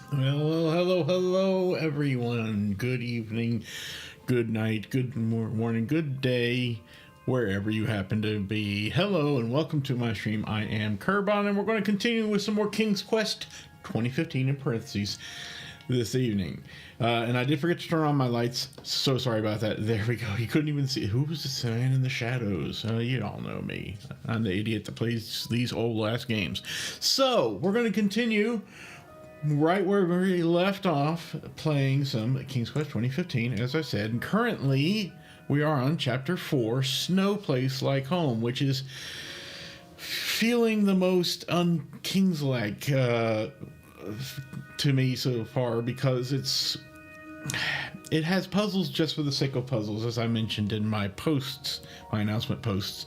Hello, everyone. Good evening, good night, good morning, good day, wherever you happen to be. Hello, and welcome to my stream. I am Kerbon, and we're going to continue with some more King's Quest 2015 in parentheses this evening. And I did forget to turn on my lights. So sorry about that. There we go. You couldn't even see. Who was the man in the shadows? You all know me. I'm the idiot that plays these old ass games. So we're going to continue right where we left off, playing some King's Quest 2015, as I said. And currently, we are on Chapter 4, No Place Like Home, which is feeling the most un-Kings-like to me so far, because it has puzzles just for the sake of puzzles, as I mentioned in my posts, my announcement posts.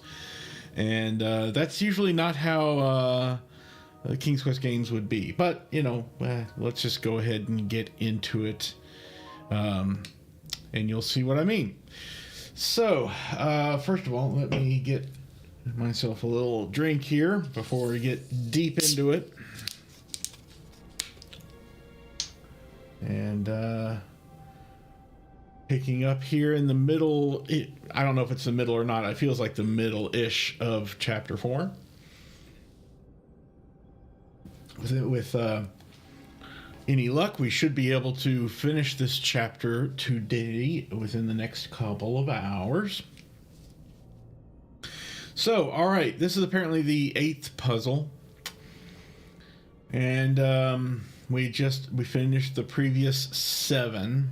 And that's usually not how King's Quest games would be. But, you know, let's just go ahead and get into it. And you'll see what I mean. So, first of all, let me get myself a little drink here before we get deep into it. And picking up here in the middle, I don't know if it's the middle or not. It feels like the middle-ish of Chapter 4. With any luck, we should be able to finish this chapter today within the next couple of hours. So, all right, this is apparently the 8th puzzle, and we finished the previous 7.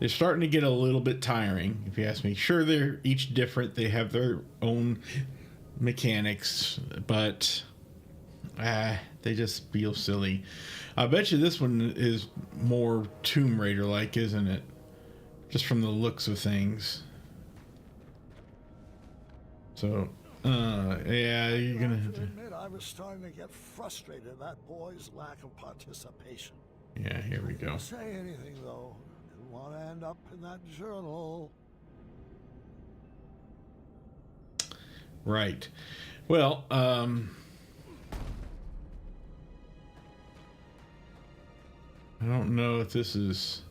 They're starting to get a little bit tiring, if you ask me. Sure, they're each different. They have their own mechanics, but they just feel silly. I bet you this one is more Tomb Raider-like, isn't it? Just from the looks of things. So, yeah, you're gonna have to admit I was starting to get frustrated at that boy's lack of participation. Yeah, here we go. Didn't say anything though. Didn't want to end up in that journal. Right. Well, I don't know if this is...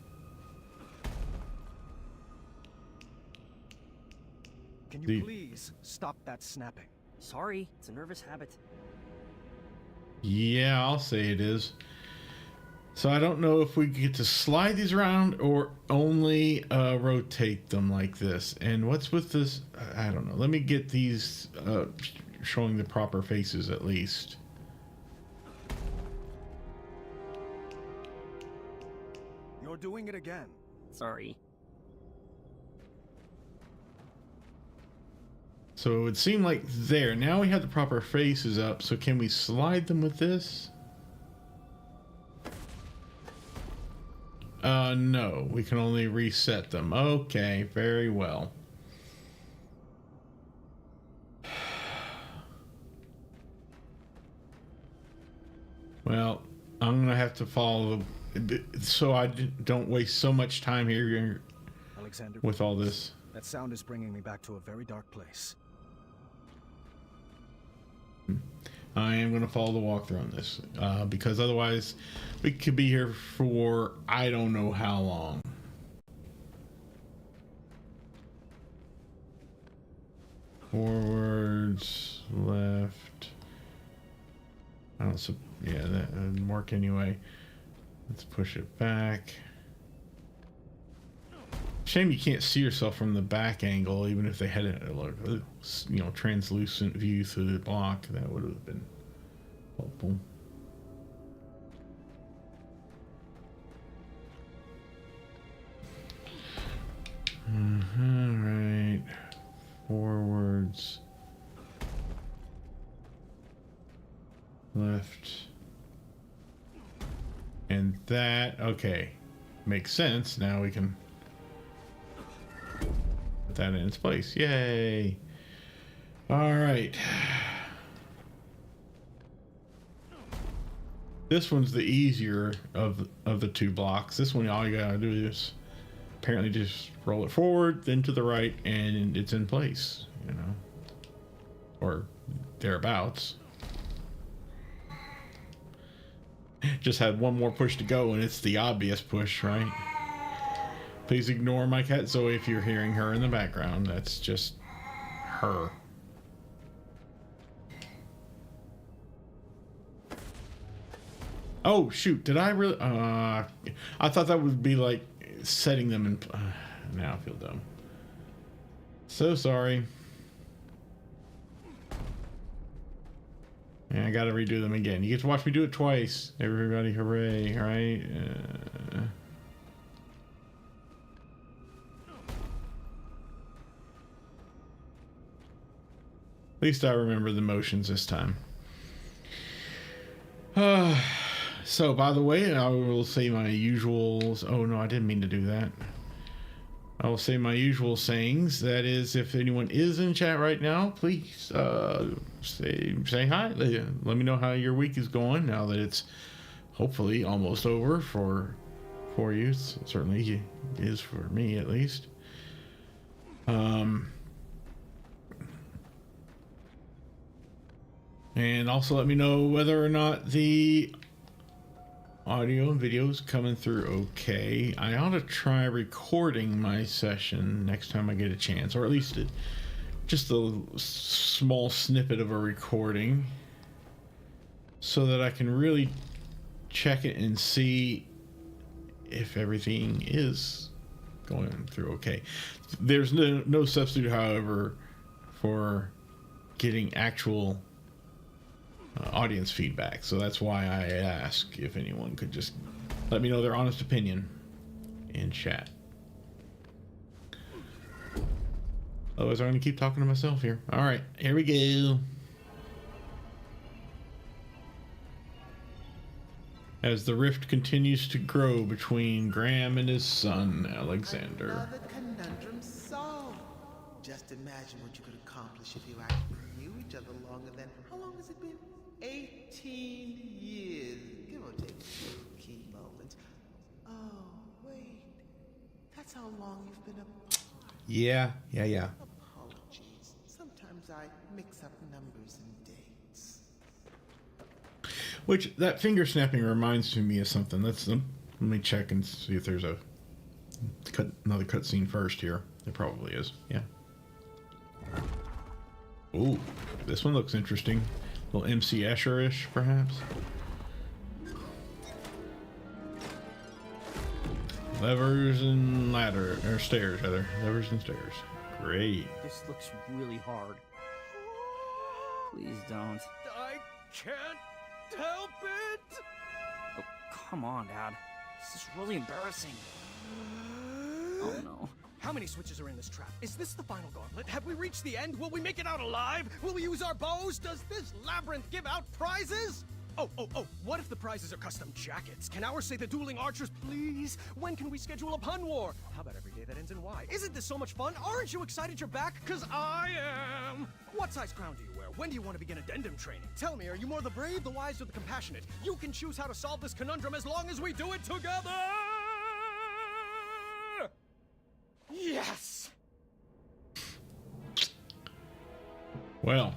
Can you please stop that snapping? Sorry, it's a nervous habit. Yeah, I'll say it is. So I don't know if we get to slide these around or only rotate them like this. And what's with this? I don't know. Let me get these showing the proper faces at least. You're doing it again. Sorry. So it would seem like there. Now we have the proper faces up. So can we slide them with this? No. We can only reset them. Okay, very well. Well, I'm going to have to follow so I don't waste so much time here Alexander, with all this. that sound is bringing me back to a very dark place. I am going to follow the walkthrough on this because otherwise we could be here for I don't know how long. Forwards, left. I don't. Yeah, that didn't work anyway. Let's push it back. Shame you can't see yourself from the back angle, even if they had a translucent view through the block. That would have been helpful. Right. Forwards. Left. And that, okay. Makes sense. Now we can put that in its place. Yay. All right. This one's the easier of the two blocks. This one, all you gotta do is apparently just roll it forward, then to the right, and it's in place, you know, or thereabouts. Just had one more push to go, and it's the obvious push, right? Please ignore my cat Zoe if you're hearing her in the background. That's just her. Oh, shoot. Did I really... I thought that would be like setting them in... now I feel dumb. So sorry. And I gotta redo them again. You get to watch me do it twice. Everybody, hooray, right? At least I remember the motions this time. So, by the way, I will say my usual... Oh, no, I didn't mean to do that. I will say my usual sayings. That is, if anyone is in chat right now, please say hi. Let me know how your week is going now that it's hopefully almost over for you. It certainly is for me, at least. And also let me know whether or not the audio and video is coming through okay. I ought to try recording my session next time I get a chance, or at least just a small snippet of a recording, so that I can really check it and see if everything is going through okay. There's no substitute, however, for getting actual audience feedback, so that's why I ask if anyone could just let me know their honest opinion in chat. Otherwise I'm going to keep talking to myself here. Alright, here we go. As the rift continues to grow between Graham and his son Alexander. Another conundrum solved. Just imagine what you could accomplish if you actually knew each other longer than... How long has it been? 18 years, give or take a few key moments. Oh, wait. That's how long you've been apart. Yeah. Apologies. Sometimes I mix up numbers and dates. Which, that finger snapping reminds me of something. Let me check and see if there's another cutscene first here. There probably is, yeah. Ooh, this one looks interesting. A little MC Escher-ish, perhaps. Levers and stairs, rather. Levers and stairs. Great. This looks really hard. Please don't. I can't help it! Oh, come on, Dad. This is really embarrassing. Oh no. How many switches are in this trap? Is this the final gauntlet? Have we reached the end? Will we make it out alive? Will we use our bows? Does this labyrinth give out prizes? Oh, what if the prizes are custom jackets? Can ours say the dueling archers, please? When can we schedule a pun war? How about every day that ends in Y? Isn't this so much fun? Aren't you excited you're back? 'Cause I am! What size crown do you wear? When do you want to begin addendum training? Tell me, are you more the brave, the wise, or the compassionate? You can choose how to solve this conundrum as long as we do it together! Yes! Well.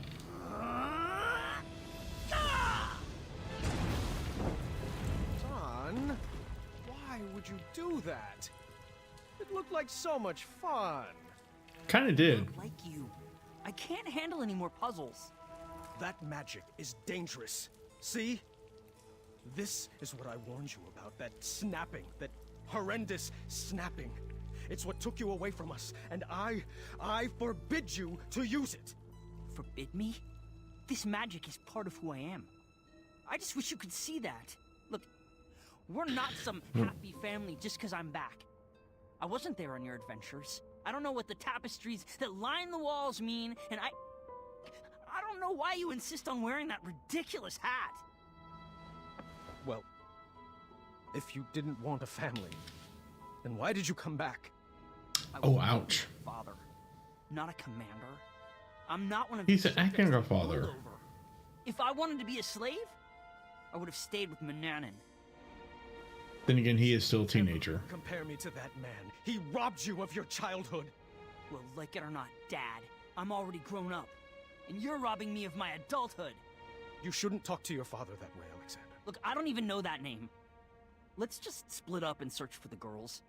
Son, why would you do that? It looked like so much fun. Kind of did. Like you. I can't handle any more puzzles. That magic is dangerous. See? This is what I warned you about, that snapping, that horrendous snapping. It's what took you away from us, and I forbid you to use it. Forbid me? This magic is part of who I am. I just wish you could see that. Look, we're not some happy family just because I'm back. I wasn't there on your adventures. I don't know what the tapestries that line the walls mean, and I don't know why you insist on wearing that ridiculous hat. Well, if you didn't want a family, then why did you come back? Oh, ouch. Father, not a commander. I'm not one of He's these an acting subjects to be father. ruled over. If I wanted to be a slave, I would have stayed with Manannan. Then again, he is still a teenager. Compare me to that man. He robbed you of your childhood. Well, like it or not, Dad, I'm already grown up. And you're robbing me of my adulthood. You shouldn't talk to your father that way, Alexander. Look, I don't even know that name. Let's just split up and search for the girls.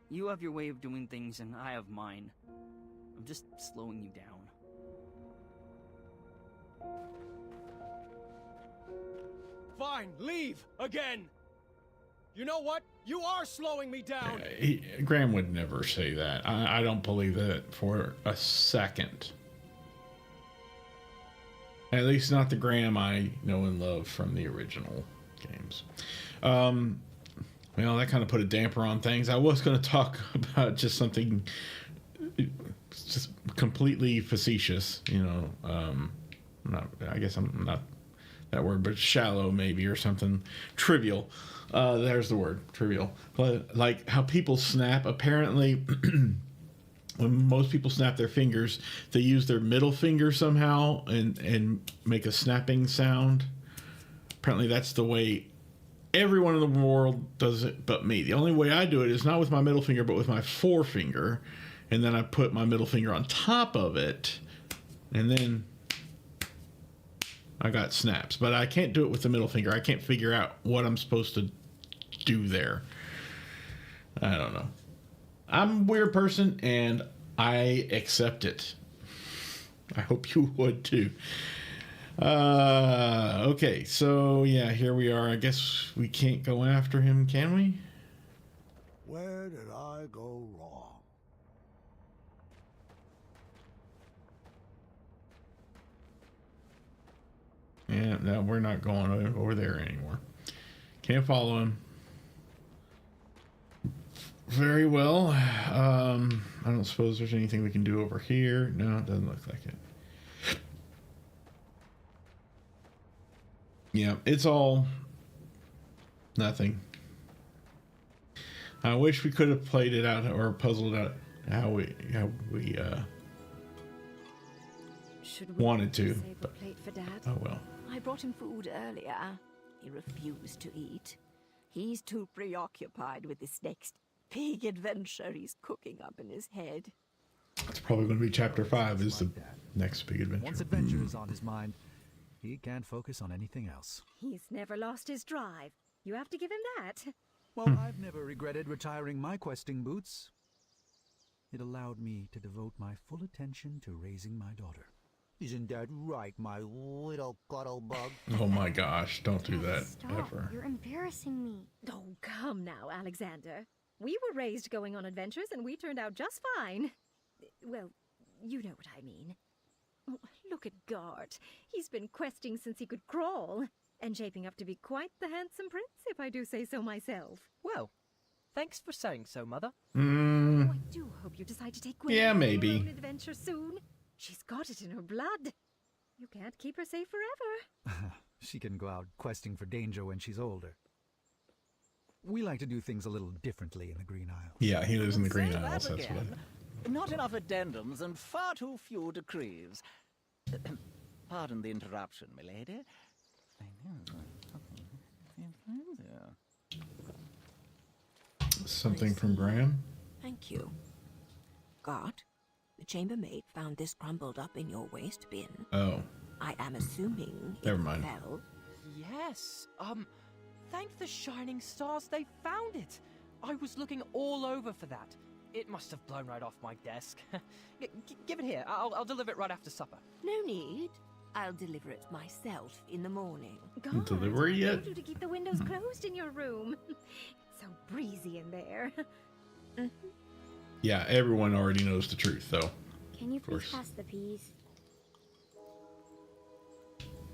You have your way of doing things, and I have mine. I'm just slowing you down. Fine, leave again. You know what? You are slowing me down. Graham would never say that. I don't believe that for a second. At least not the Graham I know and love from the original games. Well, that kind of put a damper on things. I was going to talk about just something just completely facetious, you know. I guess I'm not that word, but shallow maybe, or something trivial. There's the word, trivial. But like how people snap, apparently when most people snap their fingers, they use their middle finger somehow and make a snapping sound. Apparently that's the way everyone in the world does it but me. The only way I do it is not with my middle finger, but with my forefinger. And then I put my middle finger on top of it, and then I got snaps. But I can't do it with the middle finger. I can't figure out what I'm supposed to do there. I don't know. I'm a weird person, and I accept it. I hope you would too. Okay, so yeah, here we are. I guess we can't go after him, can we? Where did I go wrong? Yeah, no, we're not going over there anymore. Can't follow him. Very well. I don't suppose there's anything we can do over here. No, it doesn't look like it. Yeah, it's all nothing. I wish we could have played it out or puzzled out how we Should we wanted to, save a but plate for Dad? oh well. I brought him food earlier. He refused to eat. He's too preoccupied with this next big adventure he's cooking up in his head. It's probably going to be chapter 5 is the next big adventure. Once adventure is on his mind, he can't focus on anything else. He's never lost his drive. You have to give him that. Well, I've never regretted retiring my questing boots. It allowed me to devote my full attention to raising my daughter. Isn't that right, my little cuddle bug? Oh my gosh, don't do that Stop. ever. You're embarrassing me. Oh, come now, Alexander. We were raised going on adventures and we turned out just fine. Well, you know what I mean. Oh, look at Gart. He's been questing since he could crawl, and shaping up to be quite the handsome prince, if I do say so myself. Well, thanks for saying so, Mother. Oh, I do hope you decide to take Gwen Yeah, on maybe. your own adventure soon. She's got it in her blood. You can't keep her safe forever. She can go out questing for danger when she's older. We like to do things a little differently in the Green Isle. Yeah, he lives in the Green Say Isles. that That's what. again. Not enough addendums and far too few decrees. Pardon the interruption, milady. Something from Graham. Thank you. Gart, the chambermaid found this crumbled up in your waste bin. Oh, I am assuming Never it mind. fell. Yes. Thank the shining stars they found it. I was looking all over for that. It must have blown right off my desk. Give it here. I'll deliver it right after supper. No need. I'll deliver it myself in the morning. Delivery yet? I told you to keep the windows closed in your room. It's so breezy in there. Yeah, everyone already knows the truth, though. Can you course. please pass the peas?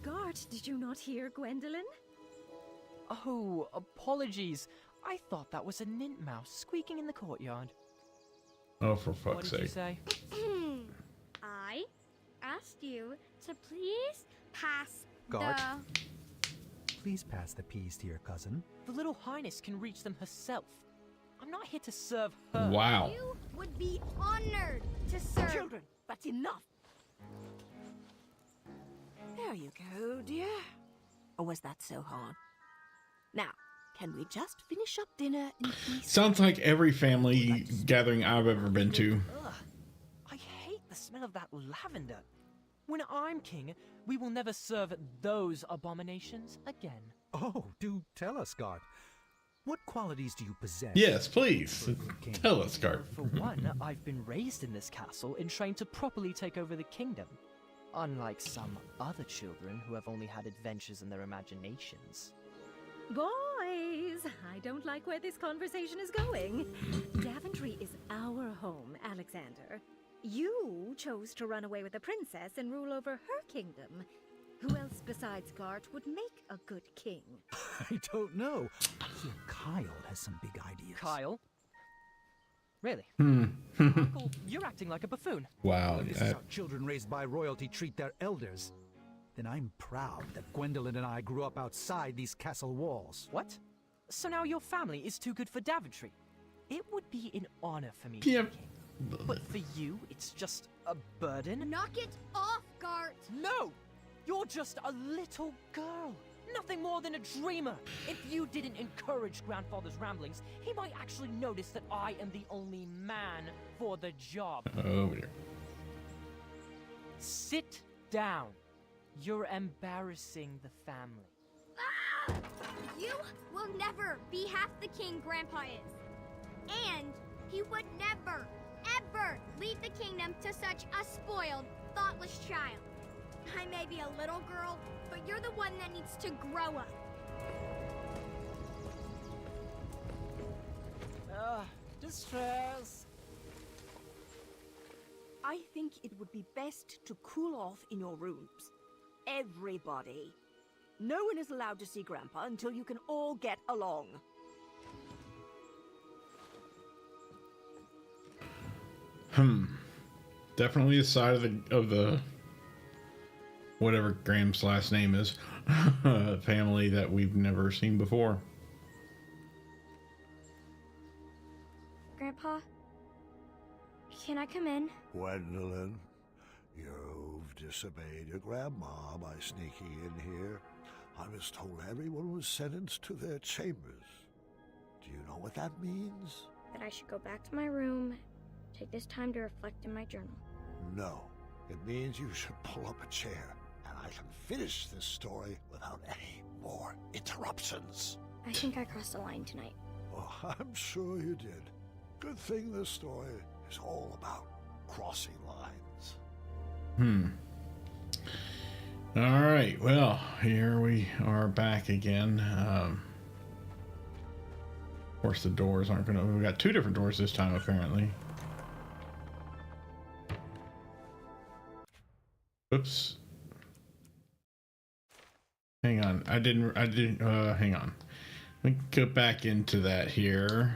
Gart, did you not hear Gwendolyn? Oh, apologies. I thought that was a nint mouse squeaking in the courtyard. Oh, for What fuck's did you sake. say? I asked you to please pass Gart? the... Please pass the peas to your cousin. The little highness can reach them herself. I'm not here to serve her. Wow. You would be honored to serve... Children, that's enough. There you go, dear. Or was that so hard? Now, can we just finish up dinner in peace? Sounds like every family gathering I've ever been to. Ugh. I hate the smell of that lavender. When I'm king, we will never serve those abominations again. Oh, do tell us, Gart. What qualities do you possess? Yes, please. King? Tell us, Gart. For one, I've been raised in this castle and trained to properly take over the kingdom. Unlike some other children who have only had adventures in their imaginations. Boys, I don't like where this conversation is going. Daventry is our home, Alexander. You chose to run away with the princess and rule over her kingdom. Who else besides Gart would make a good king? I don't know. Here, Kyle has some big ideas. Kyle? Really? Hmm. Uncle, you're acting like a buffoon. Wow. This is how children raised by royalty treat their elders. Then I'm proud that Gwendolyn and I grew up outside these castle walls. What? So now your family is too good for Daventry? It would be an honor for me to Yep. be king. But for you, it's just a burden? Knock it off, Gart! No! You're just a little girl. Nothing more than a dreamer. If you didn't encourage Grandfather's ramblings, he might actually notice that I am the only man for the job. Oh, dear. Sit down. You're embarrassing the family. Ah! You will never be half the king Grandpa is. And he would never, ever leave the kingdom to such a spoiled, thoughtless child. I may be a little girl, but you're the one that needs to grow up. Distress. I think it would be best to cool off in your rooms. Everybody. No one is allowed to see Grandpa until you can all get along. Definitely a side of the whatever Graham's last name is, family that we've never seen before. Grandpa, can I come in? Gwendolyn, you've disobeyed your grandma by sneaking in here. I was told everyone was sentenced to their chambers. Do you know what that means? That I should go back to my room, take this time to reflect in my journal. No. It means you should pull up a chair, and I can finish this story without any more interruptions. I think I crossed the line tonight. Oh, I'm sure you did. Good thing this story is all about crossing lines. All right. Well, here we are back again. Of course, the doors aren't going to... We got two different doors this time, apparently. Oops. Hang on. I didn't, hang on. Let me go back into that here.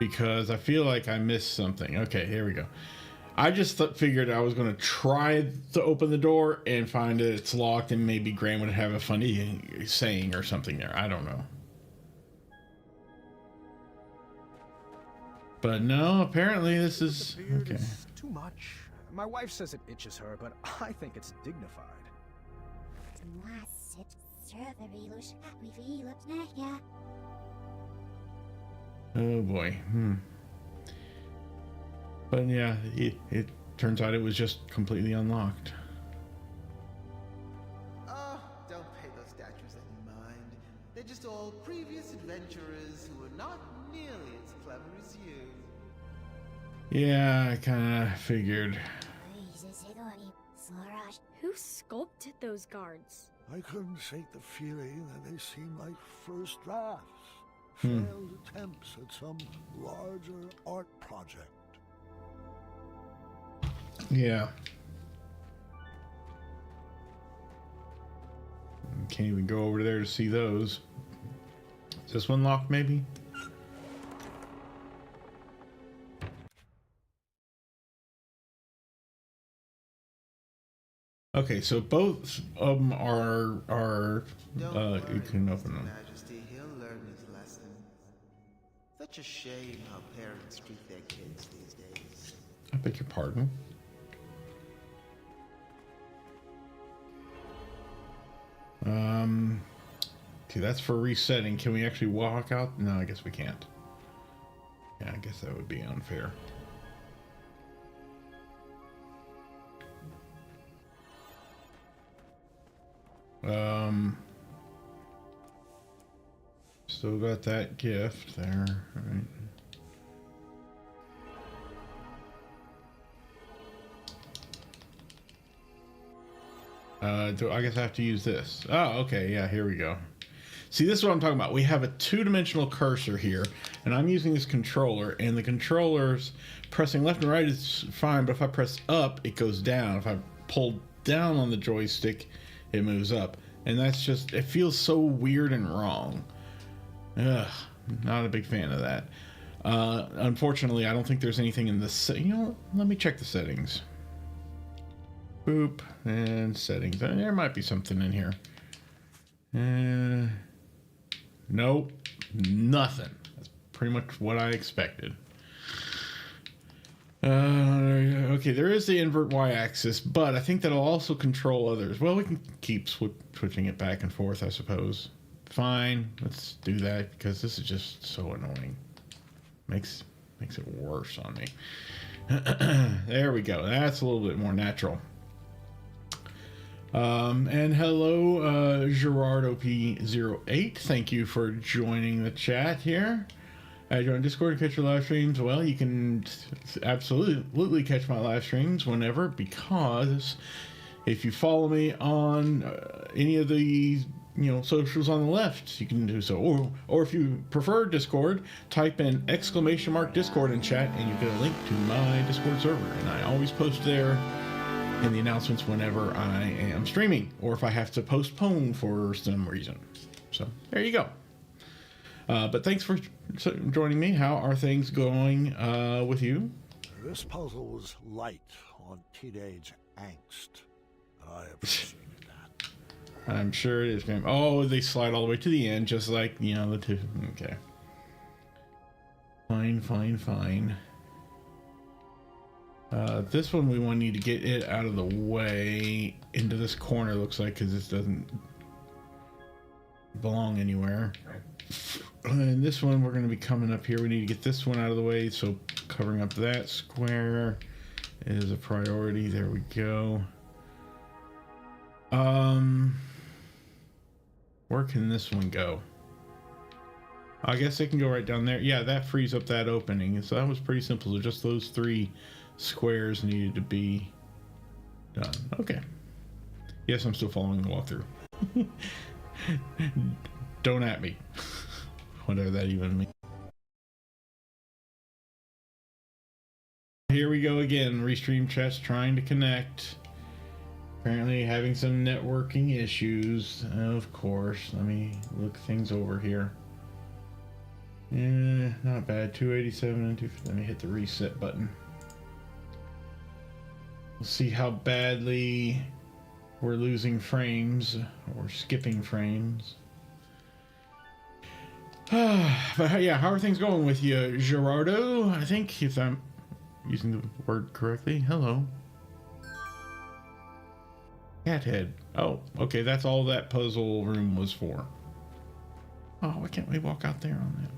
Because I feel like I missed something. Okay, here we go. I just figured I was going to try to open the door and find that it's locked and maybe Graham would have a funny saying or something there. I don't know. But no, apparently this is... The beard Okay. is too much. My wife says it itches her, but I think it's dignified. Oh boy. But yeah, it turns out it was just completely unlocked. Oh, don't pay those statues any mind. They're just all previous adventurers who are not nearly as clever as you. Yeah, I kind of figured. Who sculpted those guards? I couldn't shake the feeling that they seem like first drafts. Failed attempts at some larger art project. Yeah. Can't even go over there to see those. Is this one locked, maybe? Okay, so both of them are you can open them. Majesty, he'll learn his lesson. Such a shame how parents treat their kids these days. I beg your pardon. Okay, that's for resetting. Can we actually walk out? No, I guess we can't. Yeah, I guess that would be unfair. still got that gift there. Right. I guess I have to use this. Oh, okay. Yeah, here we go. See, this is what I'm talking about. We have a two-dimensional cursor here, and I'm using this controller, and the controller's pressing left and right is fine, but if I press up, it goes down. If I pull down on the joystick, it moves up. And that's just, it feels so weird and wrong. Ugh, not a big fan of that. Unfortunately, I don't think there's anything in the, you know, let me check the settings. Boop, and settings. There might be something in here. Nope, nothing. That's pretty much what I expected. Okay, there is the invert y-axis, but I think that'll also control others. Well, we can keep switching it back and forth, I suppose. Fine, let's do that because this is just so annoying. Makes it worse on me. There we go. That's a little bit more natural. And hello, GerardOP08. Thank you for joining the chat here. Join Discord and catch your live streams. Well, you can absolutely catch my live streams whenever, because if you follow me on any of the socials on the left, you can do so. Or if you prefer Discord, type in !Discord in chat, and you get a link to my Discord server. And I always post there in the announcements whenever I am streaming, or if I have to postpone for some reason. So there you go. But thanks for joining me. How are things going with you? This puzzle was light on teenage angst, and I appreciated that. I'm sure it is. Oh, they slide all the way to the end, just like, the two. Okay. Fine. This one we want to need to get it out of the way into this corner, looks like, because this doesn't belong anywhere. And this one we're going to be coming up here. We need to get this one out of the way, so covering up that square is a priority. There we go. Where can this one go? I guess it can go right down there. Yeah, that frees up that opening. So that was pretty simple. So just those three squares needed to be done. Okay. Yes, I'm still following the walkthrough. Don't at me. Whatever that even means. Here we go again. Restream chat's trying to connect. Apparently having some networking issues. Of course. Let me look things over here. Yeah, not bad. 287 and 250. Let me hit the reset button. We'll see how badly we're losing frames or skipping frames. But yeah, how are things going with you, Gerardo? I think, if I'm using the word correctly. Hello. Cathead. Oh, okay, that's all that puzzle room was for. Oh, why can't we walk out there on that?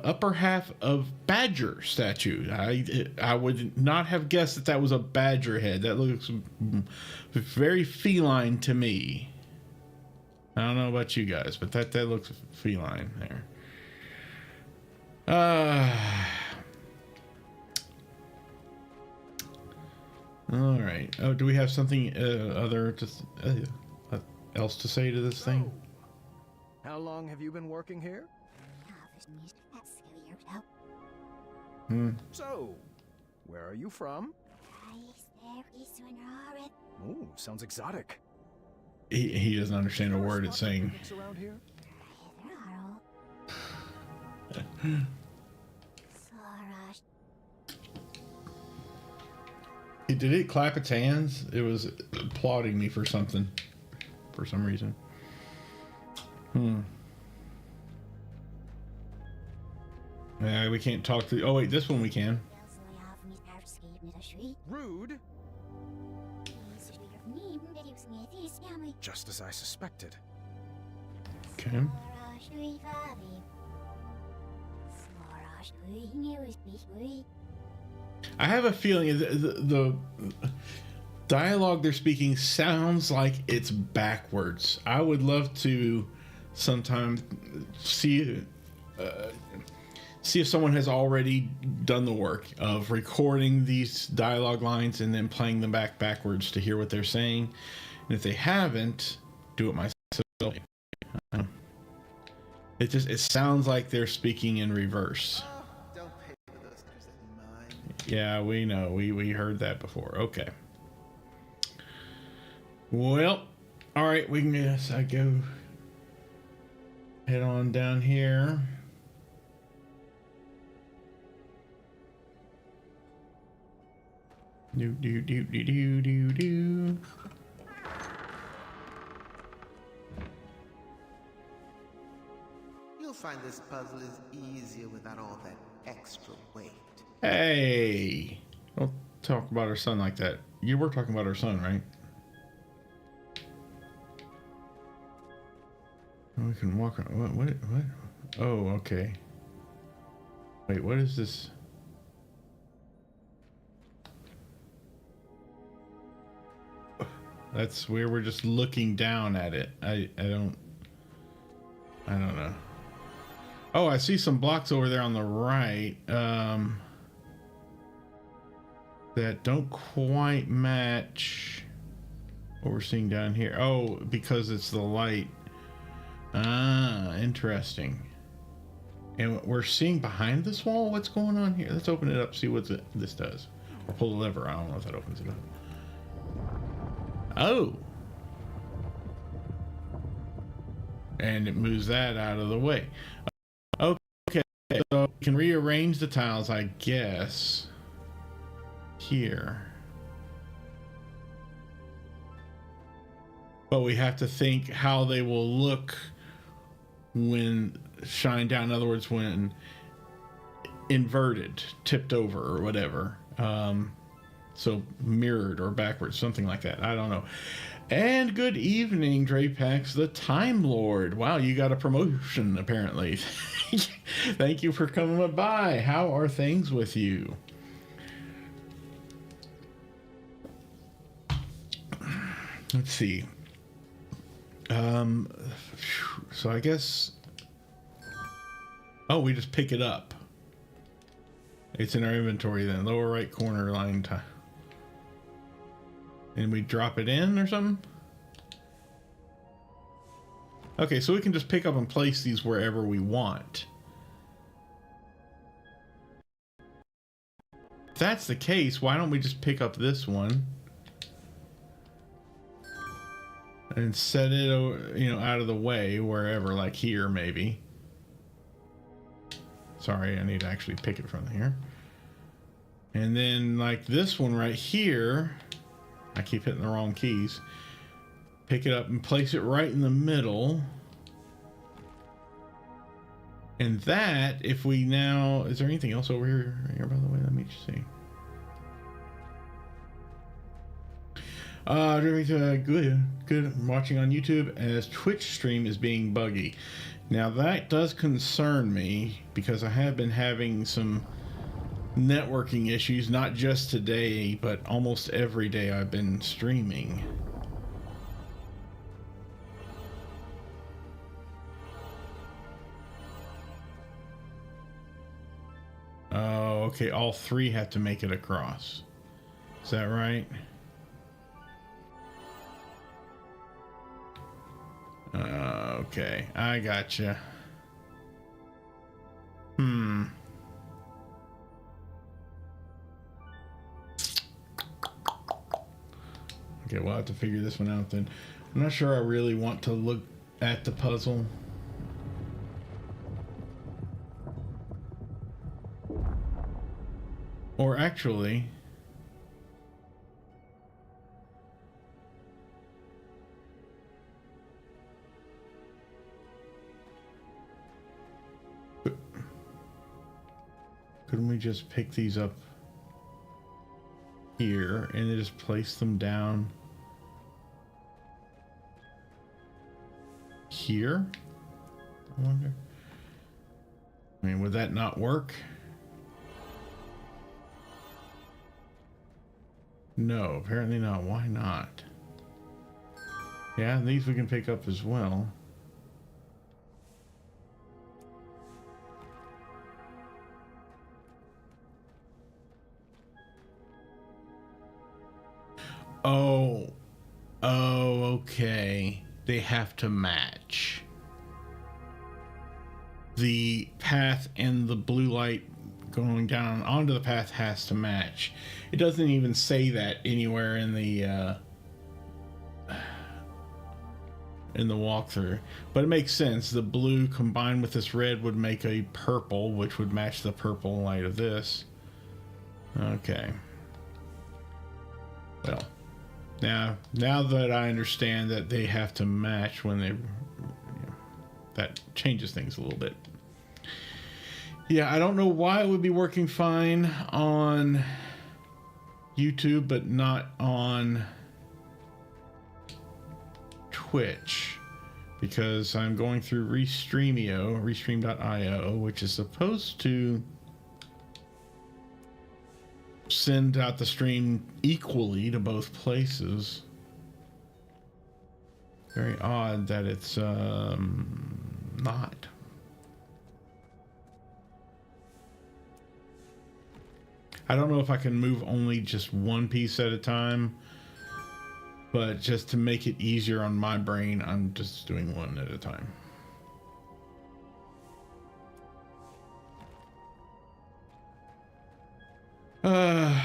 Upper half of badger statue. I would not have guessed that was a badger head. That looks very feline to me. I don't know about you guys, but that looks feline there. All right. Oh, do we have something else to say to this thing? How long have you been working here? So, where are you from? Ooh, sounds exotic. He doesn't understand a word it's saying. Around here? Did it clap its hands? It was applauding me for something, for some reason. Yeah, we can't talk to. Oh wait, this one we can. Rude. Just as I suspected. Okay. I have a feeling the dialogue they're speaking sounds like it's backwards. I would love to sometime see if someone has already done the work of recording these dialogue lines and then playing them backwards to hear what they're saying. And if they haven't, do it myself. It sounds like they're speaking in reverse. Oh, don't pay for those tears that you mind. Yeah, we know. We heard that before. Okay. Well, all right. We can guess I go head on down here. Do. You'll find this puzzle is easier without all that extra weight. Hey, don't talk about our son like that. You were talking about our son, right? We can walk on. What? Oh, okay. Wait, what is this? That's where we're just looking down at it. I don't know. Oh, I see some blocks over there on the right that don't quite match what we're seeing down here. Oh, because it's the light. Ah, interesting. And we're seeing behind this wall. What's going on here? Let's open it up, see what this does. Or pull the lever. I don't know if that opens it up. Oh. And it moves that out of the way. Okay, so we can rearrange the tiles, I guess, here. But we have to think how they will look when shined down. In other words, when inverted, tipped over, or whatever. So mirrored or backwards, something like that. I don't know. And good evening, Drapex, the Time Lord. Wow, you got a promotion, apparently. Thank you for coming by. How are things with you? Let's see. So I guess... Oh, we just pick it up. It's in our inventory then. Lower right corner line time. And we drop it in or something? Okay, so we can just pick up and place these wherever we want. If that's the case, why don't we just pick up this one and set it, you know, out of the way wherever, like here maybe. Sorry, I need to actually pick it from here. And then like this one right here, I keep hitting the wrong keys. Pick it up and place it right in the middle. And that, if we now... Is there anything else over here, by the way? Let me just see. Good. I'm watching on YouTube as Twitch stream is being buggy. Now that does concern me because I have been having some networking issues, not just today, but almost every day I've been streaming. Oh, okay. All three have to make it across. Is that right? Okay, I gotcha. Okay, we'll have to figure this one out then. I'm not sure I really want to look at the puzzle. Or actually... Couldn't we just pick these up here and then just place them down here? I wonder. I mean, would that not work? No, apparently not. Why not? Yeah, these we can pick up as well. Oh, okay. They have to match. The path and the blue light going down onto the path has to match. It doesn't even say that anywhere in the walkthrough, but it makes sense. The blue combined with this red would make a purple, which would match the purple light of this. Okay. Well, now that I understand that they have to match when they, that changes things a little bit. Yeah, I don't know why it would be working fine on YouTube, but not on Twitch, because I'm going through Restream.io, which is supposed to send out the stream equally to both places. Very odd that it's not. I don't know if I can move only just one piece at a time, but just to make it easier on my brain, I'm just doing one at a time.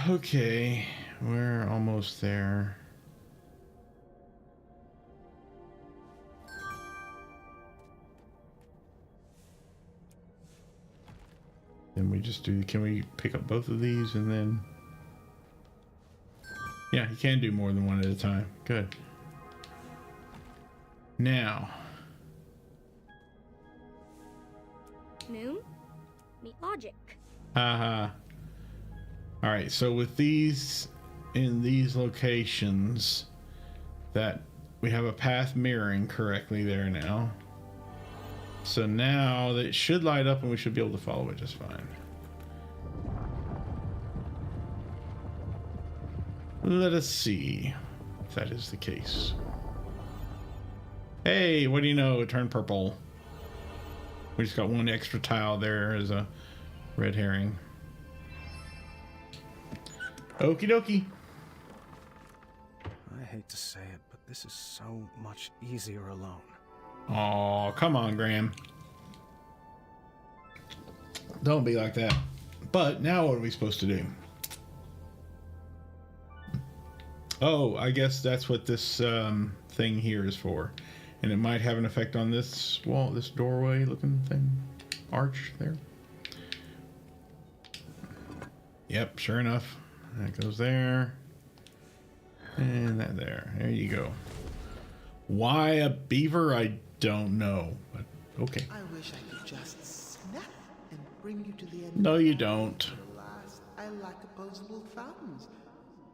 Okay, we're almost there. Then we just do, can we pick up both of these and then... Yeah, you can do more than one at a time. Good. Now. Moon, meet logic. Haha. All right, so with these, in these locations, that we have a path mirroring correctly there now. So now that should light up and we should be able to follow it just fine. Let us see if that is the case. Hey, what do you know? It turned purple. We just got one extra tile there as a red herring. Okie dokie. I hate to say it, but this is so much easier alone. Oh, come on, Graham. Don't be like that. But now what are we supposed to do? Oh, I guess that's what this thing here is for. And it might have an effect on this wall, this doorway looking thing. Arch there. Yep, sure enough. That goes there. And that there. There you go. Why a beaver? I don't know. But okay. I wish I could just snap and bring you to the end. No, you don't. Alas, I lack opposable thumbs.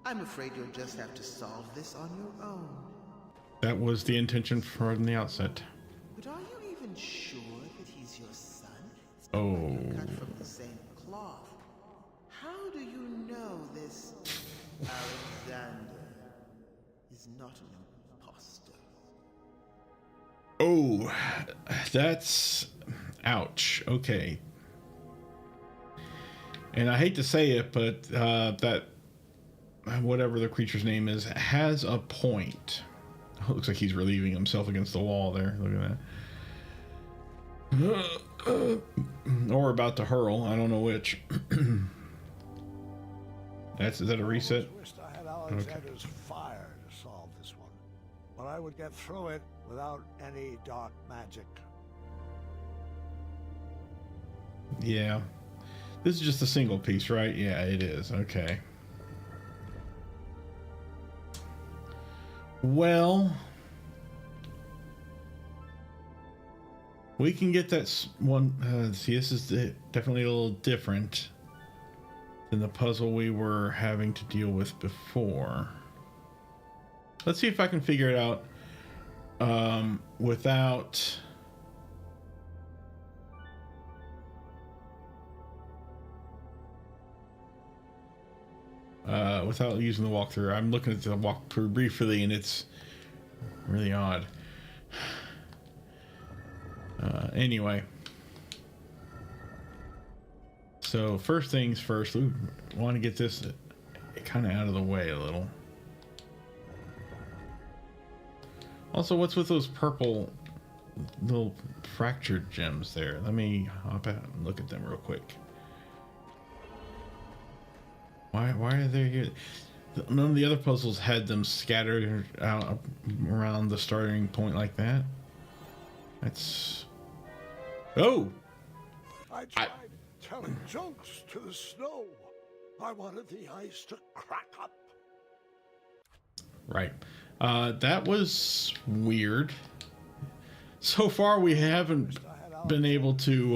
I'm afraid you'll just have to solve this on your own. That was the intention from the outset. But are you even sure that he's your son? Oh. Cut from the same cloth. How do you know this Alexander is not an imposter? Oh, that's ouch. Okay. And I hate to say it, but that whatever the creature's name is has a point. Oh, looks like he's relieving himself against the wall there. Look at that. Or about to hurl. I don't know which. Is that a reset? I wished I had Alexander's fire to solve this one, but I would get through it without any dark magic. Yeah. This is just a single piece, right? Yeah, it is. Okay. Well, we can get that one. See, this is definitely a little different than the puzzle we were having to deal with before. Let's see if I can figure it out without... without using the walkthrough. I'm looking at the walkthrough briefly and it's really odd. Anyway. So first things first, we want to get this kind of out of the way a little. Also, what's with those purple little fractured gems there? Let me hop out and look at them real quick. Why are they here? None of the other puzzles had them scattered out around the starting point like that. That's... Oh! I tried telling jokes to the snow. I wanted the ice to crack up. Right. That was weird. So far, we haven't been able to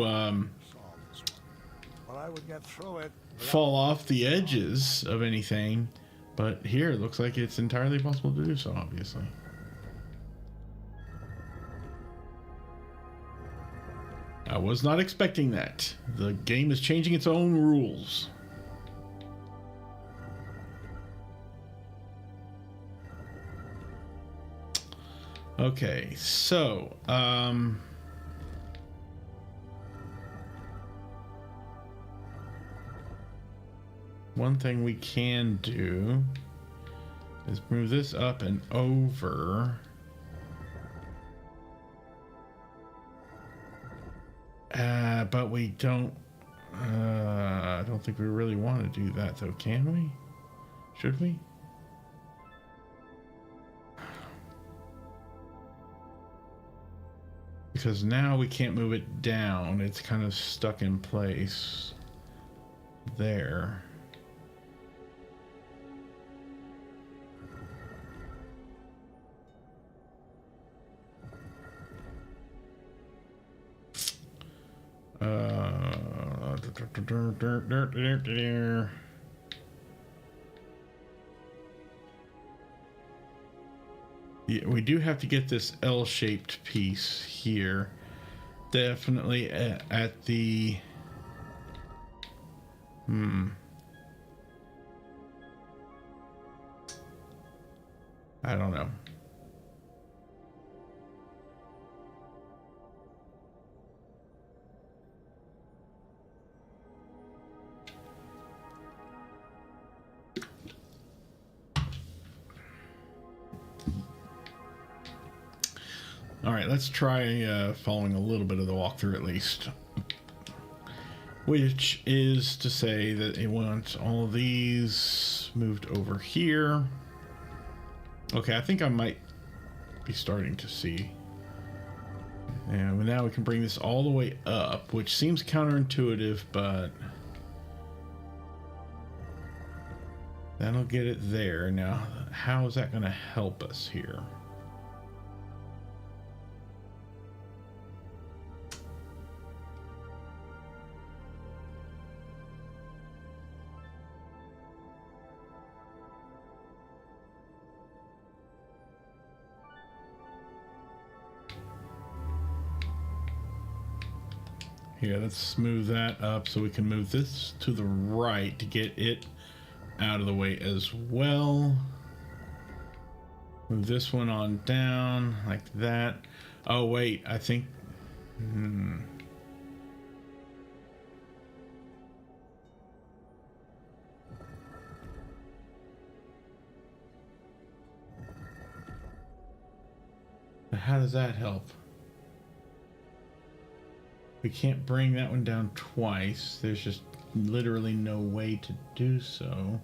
But I would get through it. fall off the edges of anything. But here, it looks like it's entirely possible to do so, obviously. I was not expecting that. The game is changing its own rules. Okay, so, one thing we can do is move this up and over. But we don't, I don't think we really want to do that though, can we? Should we? Because now we can't move it down. It's kind of stuck in place there. Yeah, we do have to get this L-shaped piece here. Definitely at the... I don't know. All right, let's try following a little bit of the walkthrough at least. Which is to say that it wants all of these moved over here. Okay, I think I might be starting to see. And now we can bring this all the way up, which seems counterintuitive, but that'll get it there. Now, how is that going to help us here? Here, let's smooth that up so we can move this to the right to get it out of the way as well. Move this one on down like that. Oh, wait, I think... How does that help? We can't bring that one down twice. There's just literally no way to do so.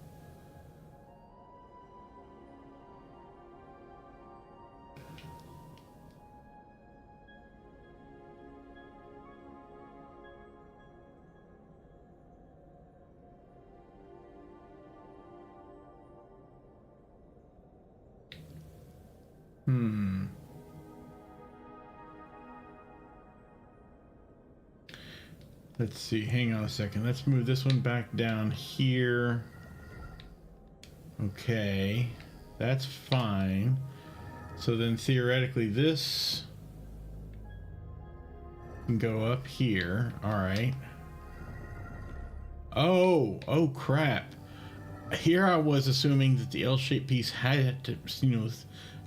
Let's see, hang on a second. Let's move this one back down here. Okay, that's fine. So then theoretically this can go up here. All right. Oh crap. Here I was assuming that the L-shaped piece had to,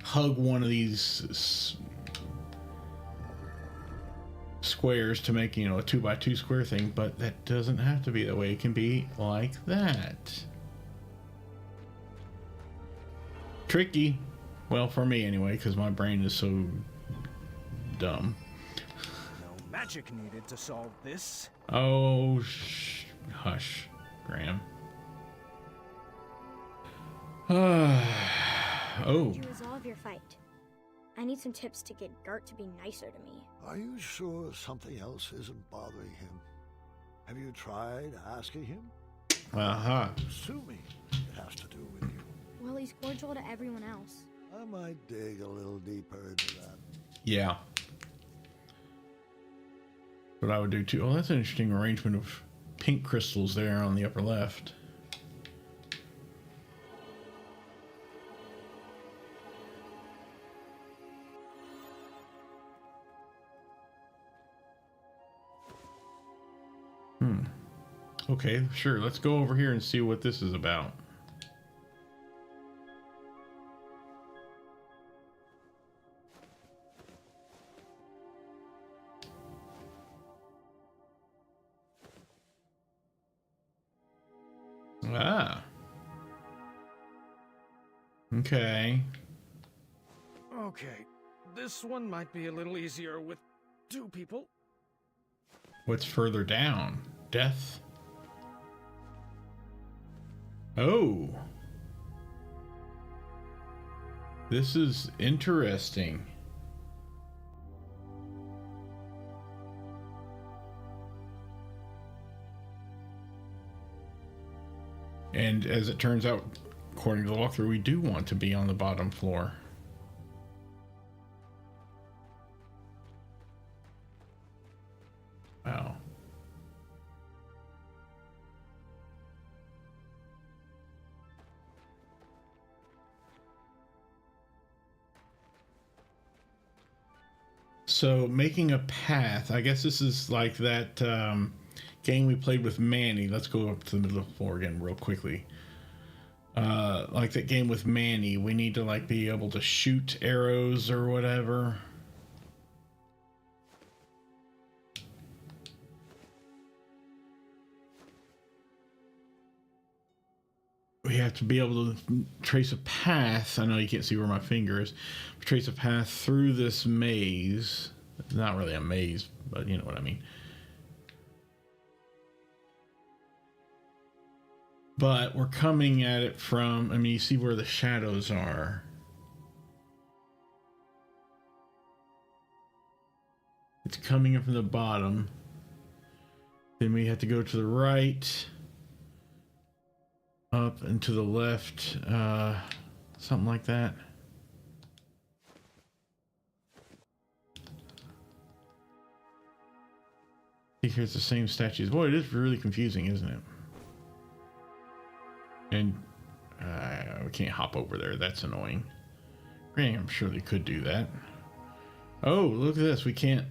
hug one of these squares to make, a 2x2 square thing, but that doesn't have to be that way. It can be like that. Tricky. Well, for me anyway, because my brain is so dumb. No magic needed to solve this. Oh, hush, Graham. Oh. Did you resolve your fight? I need some tips to get Gart to be nicer to me. Are you sure something else isn't bothering him? Have you tried asking him? Uh-huh. Assuming it has to do with you. Well, he's cordial to everyone else. I might dig a little deeper into that. Yeah. But I would do too. Oh, that's an interesting arrangement of pink crystals there on the upper left. Okay, sure. Let's go over here and see what this is about. Ah. Okay. Okay, this one might be a little easier with 2 people. What's further down? Death? Oh. This is interesting. And as it turns out, according to the walkthrough, we do want to be on the bottom floor. Wow. So making a path, I guess this is like that game we played with Manny. Let's go up to the middle of the floor again real quickly. Like that game with Manny, we need to like be able to shoot arrows or whatever. We have to be able to trace a path. I know you can't see where my finger is. Trace a path through this maze. Not really a maze, but you know what I mean. But we're coming at it from, I mean, you see where the shadows are. It's coming in from the bottom. Then we have to go to the right. Up and to the left. Something like that. Here's the same statues. Boy, it is really confusing, isn't it? And we can't hop over there. That's annoying. I'm sure they could do that. Oh, look at this. We can't.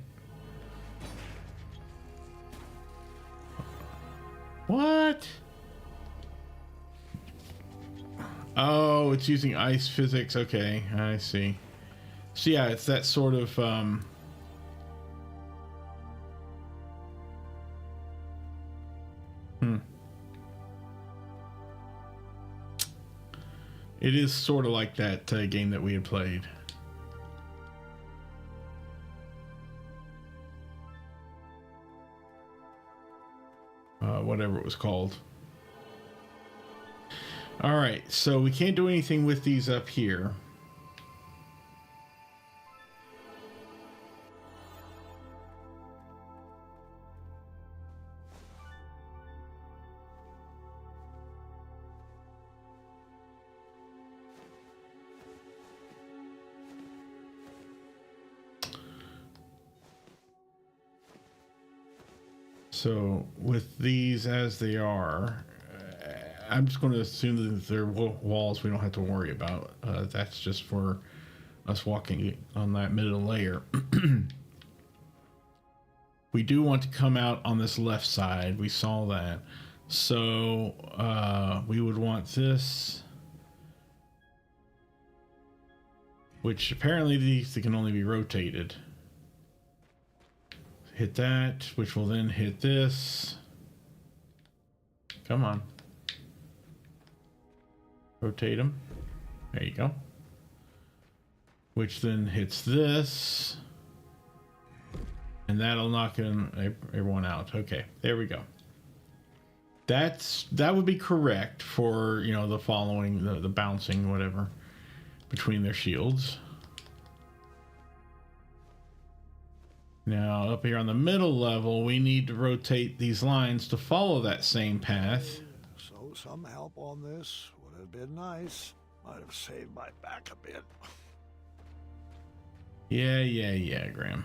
What? Oh, it's using ice physics. Okay, I see. So yeah, it's that sort of It is sort of like that game that we had played. Whatever it was called. All right, so we can't do anything with these up here. So with these as they are, I'm just going to assume that they're walls we don't have to worry about. That's just for us walking on that middle layer. We do want to come out on this left side. We saw that. So we would want this. Which apparently these can only be rotated. Hit that, which will then hit this. Come on. Rotate them. There you go. which then hits this, and that'll knock everyone out. Okay, there we go. That would be correct for, you know, the following, the bouncing, whatever, between their shields. Now, up here on the middle level, we need to rotate these lines to follow that same path. So some help on this would have been nice. Might have saved my back a bit. Yeah, Graham.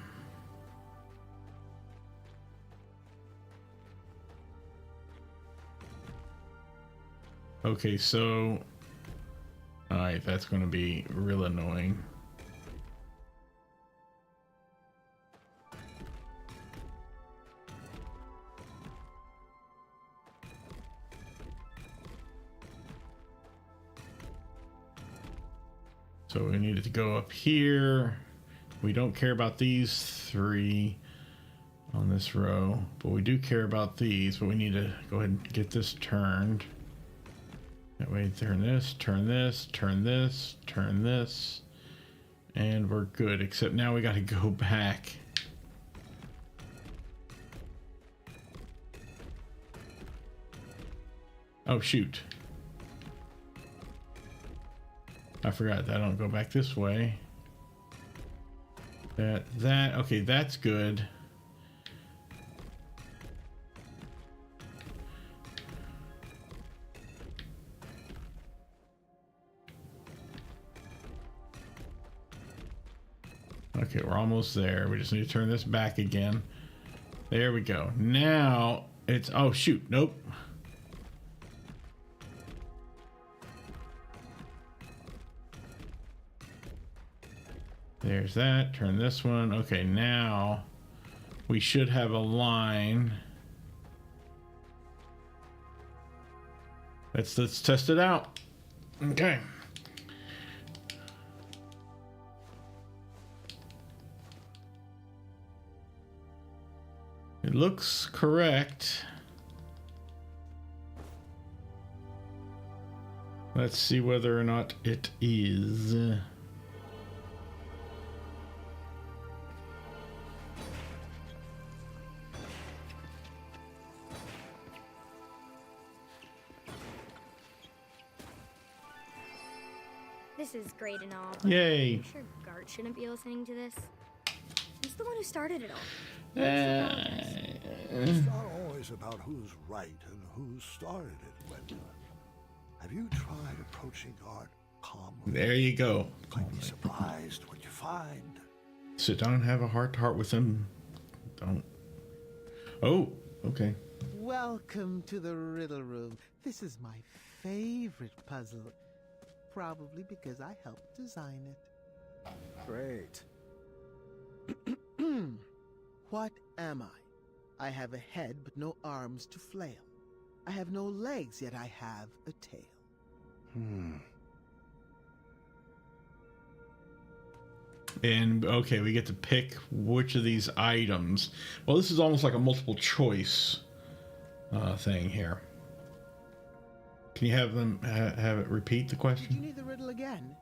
Okay, so... Alright, that's going to be real annoying. So we needed to go up here. We don't care about these three on this row, but we do care about these, but we need to go ahead and get this turned. That way, turn this, turn this, turn this, turn this, and we're good, except now we got to go back. Oh, shoot. I forgot that I don't go back this way. Okay, that's good. Okay, we're almost there. We just need to turn this back again. There we go. Now it's, oh shoot, nope. There's that. Turn this one. Okay, now we should have a line. Let's test it out. Okay. It looks correct. Let's see whether or not it is. This is great and all, but Yay. I'm sure Gart shouldn't be listening to this. He's the one who started it all. It's not always about who's right and who started it, Wendell. Have you tried approaching Gart calmly? There you go. Might be surprised what you find. Sit down and have a heart-to-heart with him. Don't. Oh, okay. Welcome to the Riddle Room. This is my favorite puzzle. Probably because I helped design it. Great. What am I? I have a head but no arms to flail. I have no legs, yet I have a tail. And okay, we get to pick which of these items. Well, this is almost like a multiple choice thing here. Can you have them have it repeat the Did you question? need the riddle again?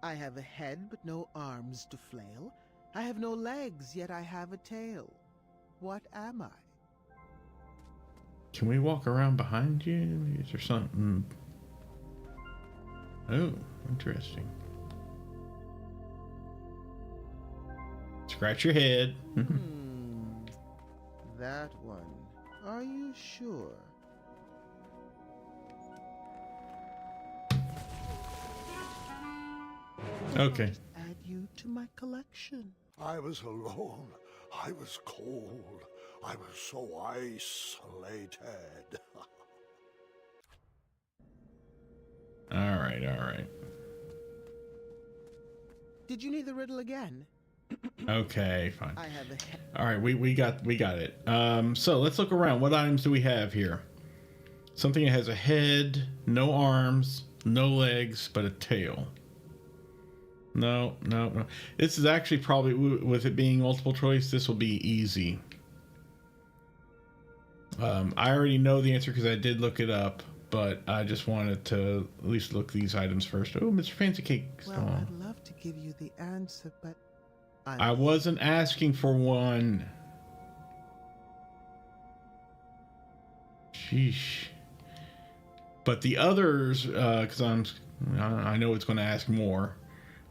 I have a head but no arms to flail. I have no legs, yet I have a tail. What am I? Can we walk around behind you? Is there something? Oh, interesting. Scratch your head. That one. Are you sure? Okay. Add you to my collection. I was alone. I was cold. I was so isolated. All right. Did you need the riddle again? Okay, fine. I have a head. All right, we got it. So let's look around. What items do we have here? Something that has a head, no arms, no legs, but a tail. No. This is actually probably, with it being multiple choice, this will be easy. I already know the answer because I did look it up, but I just wanted to at least look these items first. Oh, Mr. Fancy Cake. Well, I'd love give you the answer, but I wasn't asking for one. Sheesh. But the others, because I know it's going to ask more.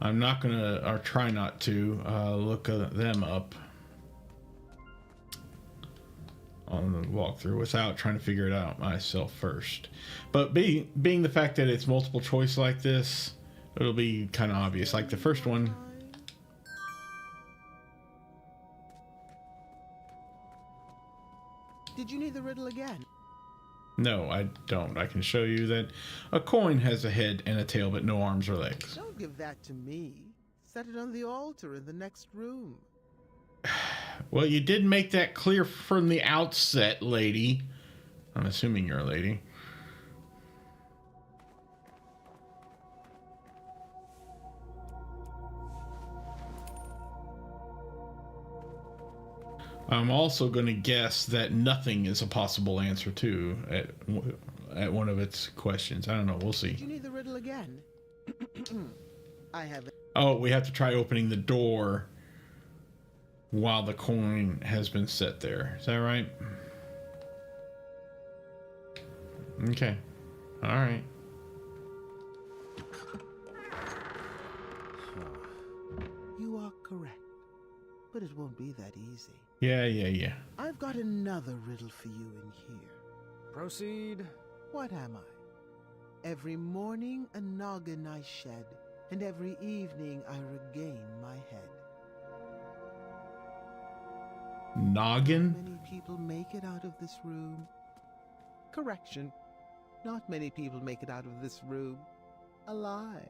I'm not going to, or try not to, look them up on the walkthrough without trying to figure it out myself first. But being the fact that it's multiple choice like this, it'll be kind of obvious. Like the first one. Did you need the riddle again? No, I don't. I can show you that a coin has a head and a tail, but no arms or legs. Don't give that to me. Set it on the altar in the next room. Well, you did make that clear from the outset, lady. I'm assuming you're a lady. I'm also going to guess that nothing is a possible answer too at one of its questions. I don't know. We'll see. Did you need the riddle again? I have it. Oh, we have to try opening the door while the coin has been set there. Is that right? Okay. All right. You are correct, but it won't be that easy. Yeah. I've got another riddle for you in here. Proceed. What am I? Every morning a noggin I shed, and every evening I regain my head. Noggin? Many people make it out of this room. Correction. Not many people make it out of this room alive.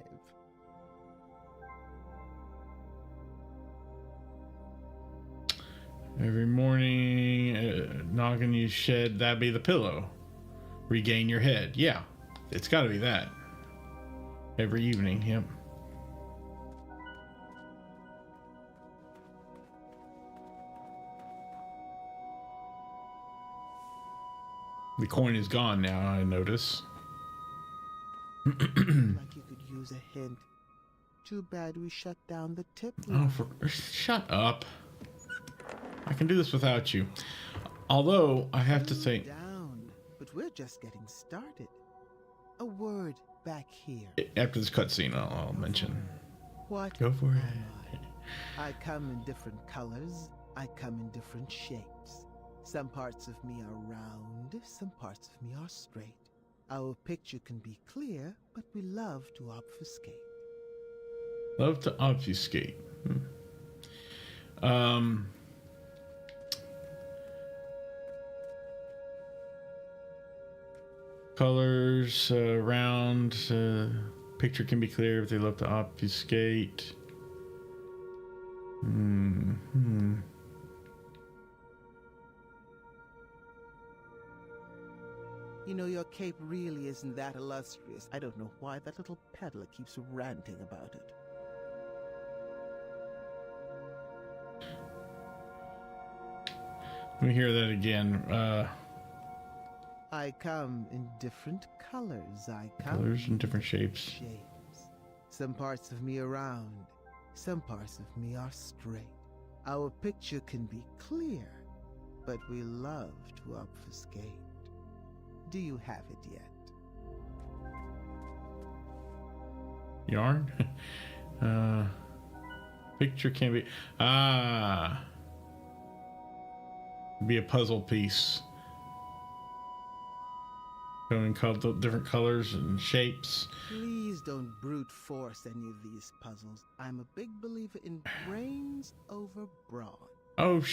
Every morning, noggin you shed, that'd be the pillow. Regain your head. Yeah, it's got to be that. Every evening, yep. The coin is gone now, I notice. Like you could use a hint. Too bad we shut down the tip line. Shut up. I can do this without you. Although, I have to say... Down, but we're just getting started. A word back here. After this cutscene, I'll mention. What? Go for it. I come in different colors. I come in different shapes. Some parts of me are round, some parts of me are straight. Our picture can be clear, but we love to obfuscate. Love to obfuscate. Colors, round, picture can be clear if they love to obfuscate. You know, your cape really isn't that illustrious. I don't know why that little peddler keeps ranting about it. Let me hear that again. I come in different colors. I come Colors in different shapes. Some parts of me are round. Some parts of me are straight. Our picture can be clear, but we love to obfuscate. Do you have it yet? Yarn? Picture can be... Be a puzzle piece. Showing different colors and shapes. Please don't brute force any of these puzzles. I'm a big believer in brains over brawn. Oh,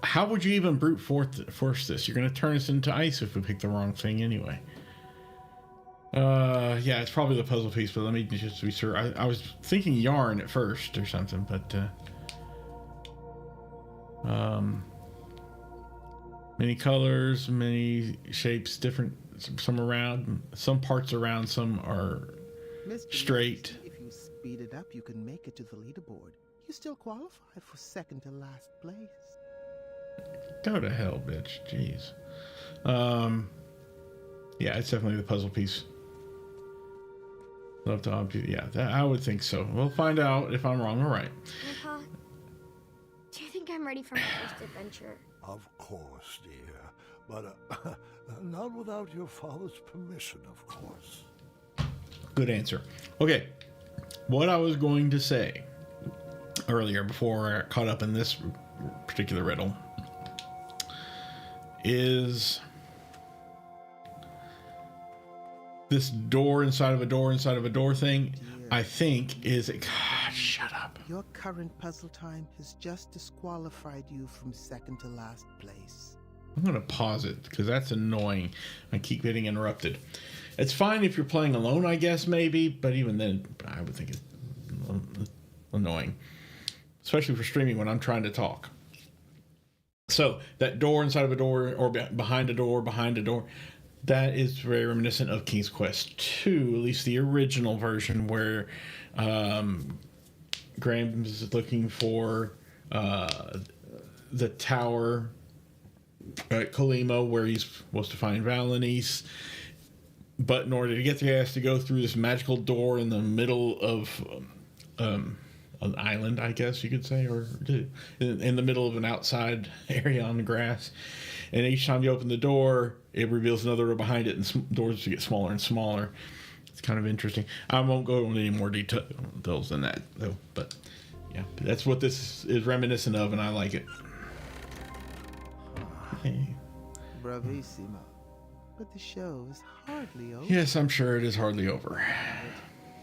how would you even brute force this? You're going to turn us into ice if we pick the wrong thing anyway. Yeah, it's probably the puzzle piece, but let me just be sure. I was thinking yarn at first or something, but many colors, many shapes, different, some around, some parts around, some are Mr. straight. If you speed it up, you can make it to the leaderboard. You still qualify for second to last place. Go to hell, bitch. Jeez. Yeah, it's definitely the puzzle piece. Love to obviously, yeah, that, I would think so. We'll find out if I'm wrong or right. Grandpa, do you think I'm ready for my first adventure? Of course, dear. But not without your father's permission, of course. Good answer. Okay, what I was going to say earlier before I caught up in this particular riddle is this door inside of a door inside of a door thing. I think is it. God, shut up. Your current puzzle time has just disqualified you from second to last place. I'm going to pause it because that's annoying. I keep getting interrupted. It's fine if you're playing alone, I guess, maybe. But even then, I would think it's annoying. Especially for streaming when I'm trying to talk. So, that door inside of a door or behind a door, that is very reminiscent of King's Quest 2, at least the original version, where Graham is looking for the tower at Colima, where he's supposed to find Valenice. But in order to get there, he has to go through this magical door in the middle of an island, I guess you could say, or in the middle of an outside area on the grass. And each time you open the door, it reveals another door behind it, and doors get smaller and smaller. It's kind of interesting. I won't go into any more details than that, though. But yeah, that's what this is reminiscent of, and I like it. Hey. Bravissimo. But the show is hardly over. Yes, I'm sure it is hardly over.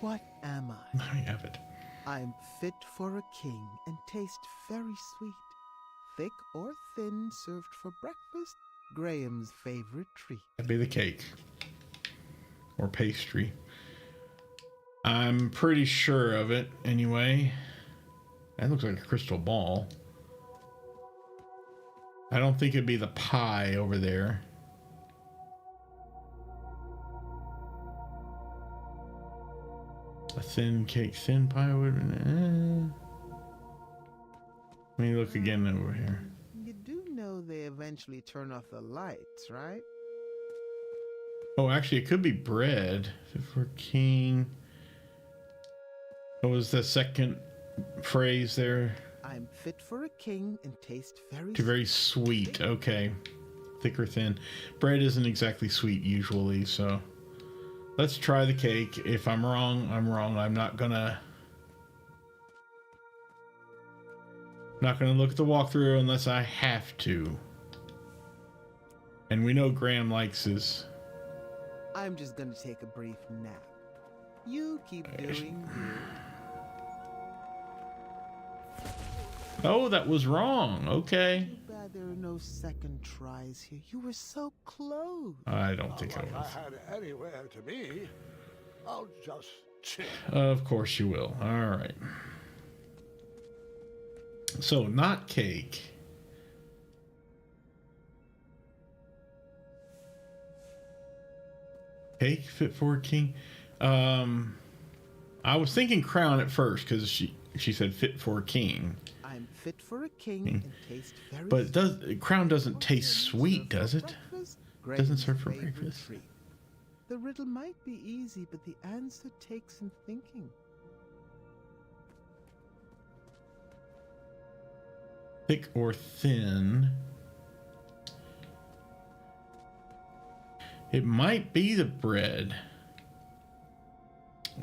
What am I? I have it. I'm fit for a king and taste very sweet. Thick or thin, served for breakfast, Graham's favorite treat. That'd be the cake. Or pastry. I'm pretty sure of it, anyway. That looks like a crystal ball. I don't think it'd be the pie over there. A thin cake, thin pie would. Let me look again over here. You do know they eventually turn off the lights, right? Oh, actually, it could be bread. Fit for king. What was the second phrase there? I'm fit for a king and taste very sweet. Okay. Thick or thin. Bread isn't exactly sweet usually, so let's try the cake. If I'm wrong, I'm wrong. I'm not gonna look at the walkthrough unless I have to. And we know Graham likes his. I'm just gonna take a brief nap. You keep doing good. Oh, that was wrong. Okay. Too bad there are no second tries here. You were so close. I don't think I was. I had anywhere to be. I'll just chill. Of course you will. All right. So, not cake. Cake fit for a king. I was thinking crown at first because she said fit for a king. I'm fit for a king and taste very But crown doesn't taste sweet, does it? Doesn't serve for favorite breakfast. treat. The riddle might be easy, but the answer takes some thinking. Thick or thin. It might be the bread.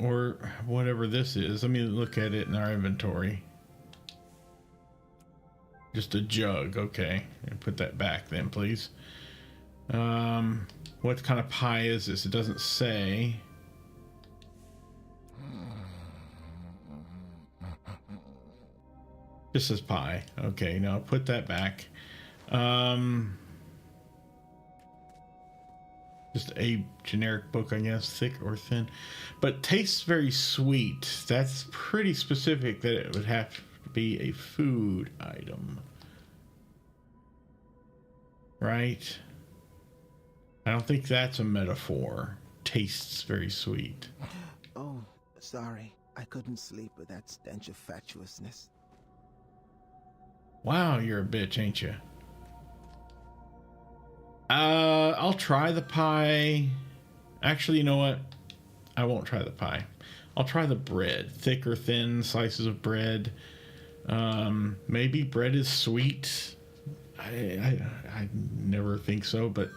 Or whatever this is. Let me look at it in our inventory. Just a jug. Okay. Put that back then, please. What kind of pie is this? It doesn't say. This is pie. Okay, now put that back. Just a generic book, I guess. Thick or thin. But tastes very sweet. That's pretty specific that it would have to be a food item. Right? I don't think that's a metaphor. Tastes very sweet. Oh, sorry. I couldn't sleep with that stench of fatuousness. Wow, you're a bitch, ain't you? I'll try the pie. Actually, you know what? I won't try the pie. I'll try the bread. Thick or thin slices of bread. Maybe bread is sweet. I never think so, but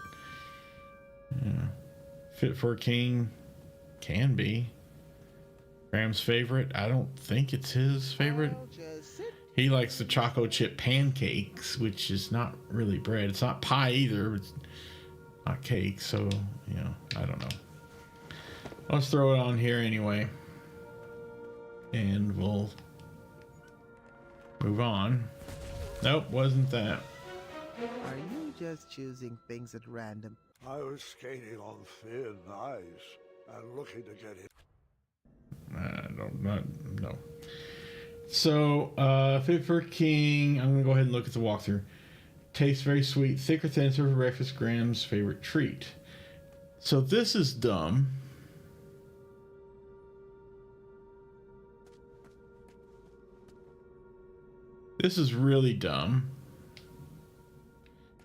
yeah. Fit for a king can be. Graham's favorite. I don't think it's his favorite. He likes the choco chip pancakes, which is not really bread. It's not pie either. It's not cake, so I don't know. Let's throw it on here anyway, and we'll move on. Nope, wasn't that. Are you just choosing things at random? I was skating on thin ice and looking to get it. No. So, fit for a king. I'm gonna go ahead and look at the walkthrough. Tastes very sweet, thick or thin, served for breakfast. Graham's favorite treat. So this is dumb. This is really dumb.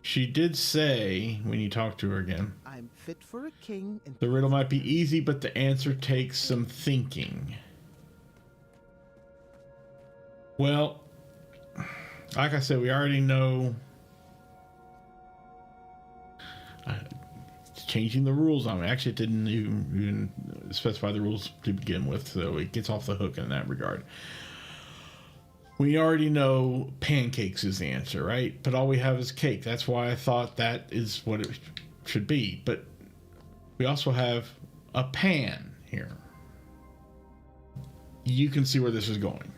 She did say, when you talk to her again, I'm fit for a king. And the riddle might be easy, but the answer takes some thinking. Well, like I said, we already know. Changing the rules on me. Actually, it didn't even specify the rules to begin with, so it gets off the hook in that regard. We already know pancakes is the answer, right? But all we have is cake. That's why I thought that is what it should be. But we also have a pan here. You can see where this is going.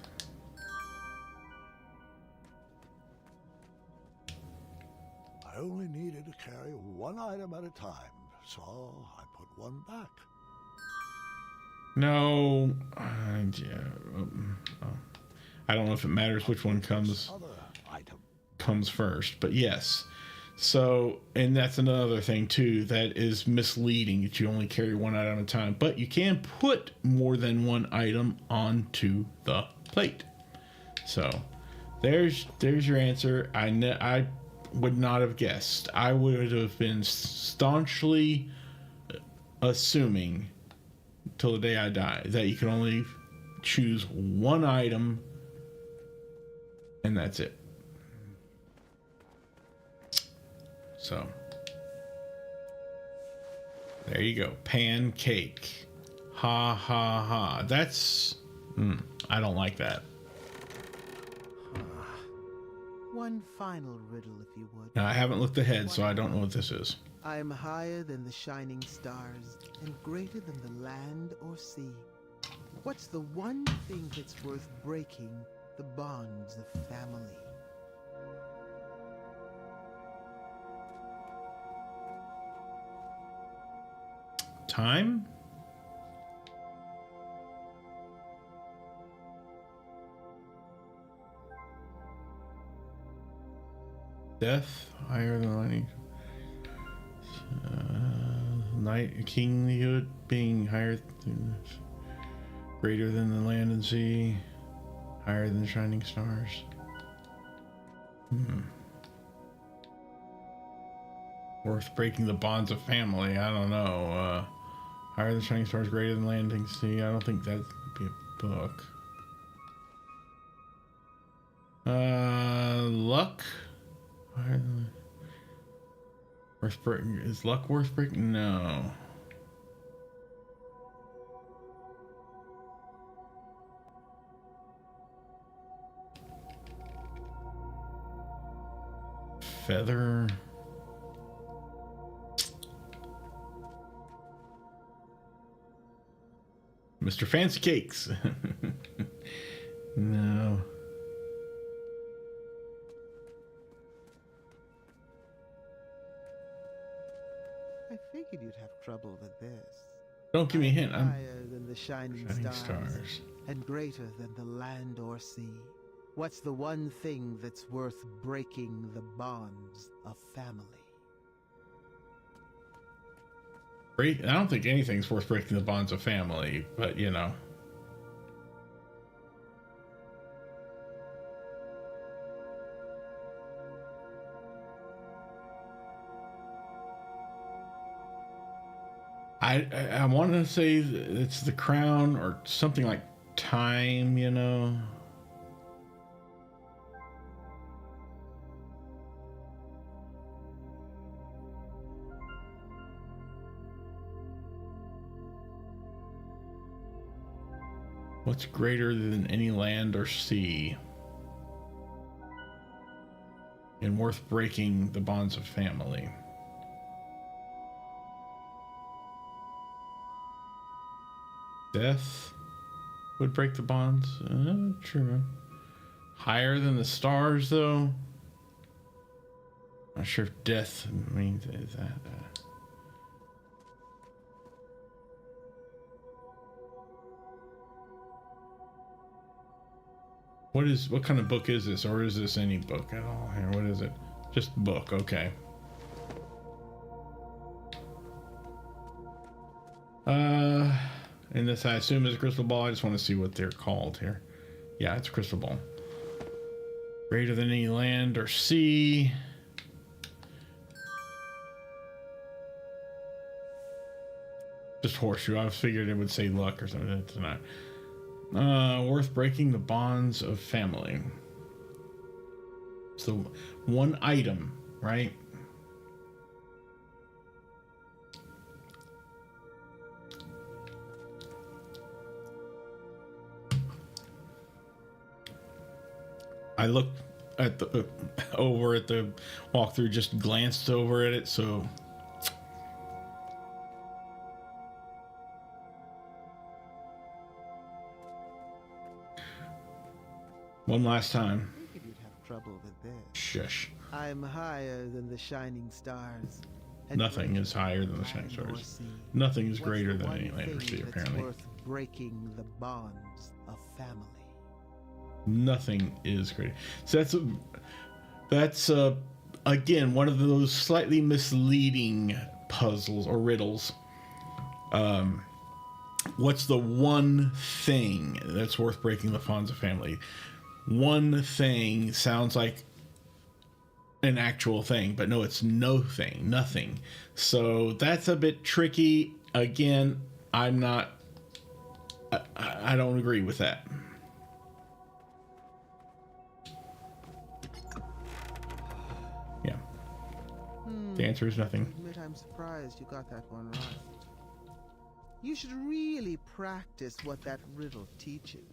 I only needed to carry one item at a time, so I put one back. No, I don't know if it matters which one comes first, but yes. So, and that's another thing too that is misleading, that you only carry one item at a time, but you can put more than one item onto the plate. So, there's your answer. I would not have guessed. I would have been staunchly assuming till the day I die that you can only choose one item and that's it. So there you go. Pancake. Ha ha ha. That's I don't like that. One final riddle, if you would. Now, I haven't looked ahead, so I don't know what this is. I am higher than the shining stars and greater than the land or sea. What's the one thing that's worth breaking the bonds of family? Time? Death, higher than lightning. Night, kinglyhood, being higher than, greater than the land and sea, higher than shining stars. Worth breaking the bonds of family. I don't know. Higher than shining stars, greater than land and sea. I don't think that would be a book. Luck. Worth breaking? Is luck worth breaking? No. Feather. Mr. Fancy Cakes. No. I figured you'd have trouble with this. Don't give me a hint. I'm higher than the shining stars and greater than the land or sea. What's the one thing that's worth breaking the bonds of family? I don't think anything's worth breaking the bonds of family, but you know. I want to say it's the crown or something like time, you know. What's greater than any land or sea and worth breaking the bonds of family? Death would break the bonds. True. Higher than the stars, though. Not sure if death means is that. What kind of book is this, or is this any book at all here? What is it? Just book, okay. And this I assume is a crystal ball. I just want to see what they're called here. Yeah, it's a crystal ball. Greater than any land or sea. Just horseshoe. I figured it would say luck or something. It's not. Worth breaking the bonds of family. So one item, right? I looked at the over at the walkthrough, just glanced over at it, so one last time. I figured you'd have trouble with this. Shush. I'm higher than the shining stars. Nothing is higher than the shining stars. Nothing is greater than any land or sea, apparently. Worth breaking the bonds of family. Nothing is greater. So that's again one of those slightly misleading puzzles or riddles. What's the one thing that's worth breaking the bonds of family? One thing sounds like an actual thing, but no, it's no thing, nothing. So that's a bit tricky. Again, I don't agree with that. Yeah. The answer is nothing. I admit I'm surprised you got that one right. You should really practice what that riddle teaches.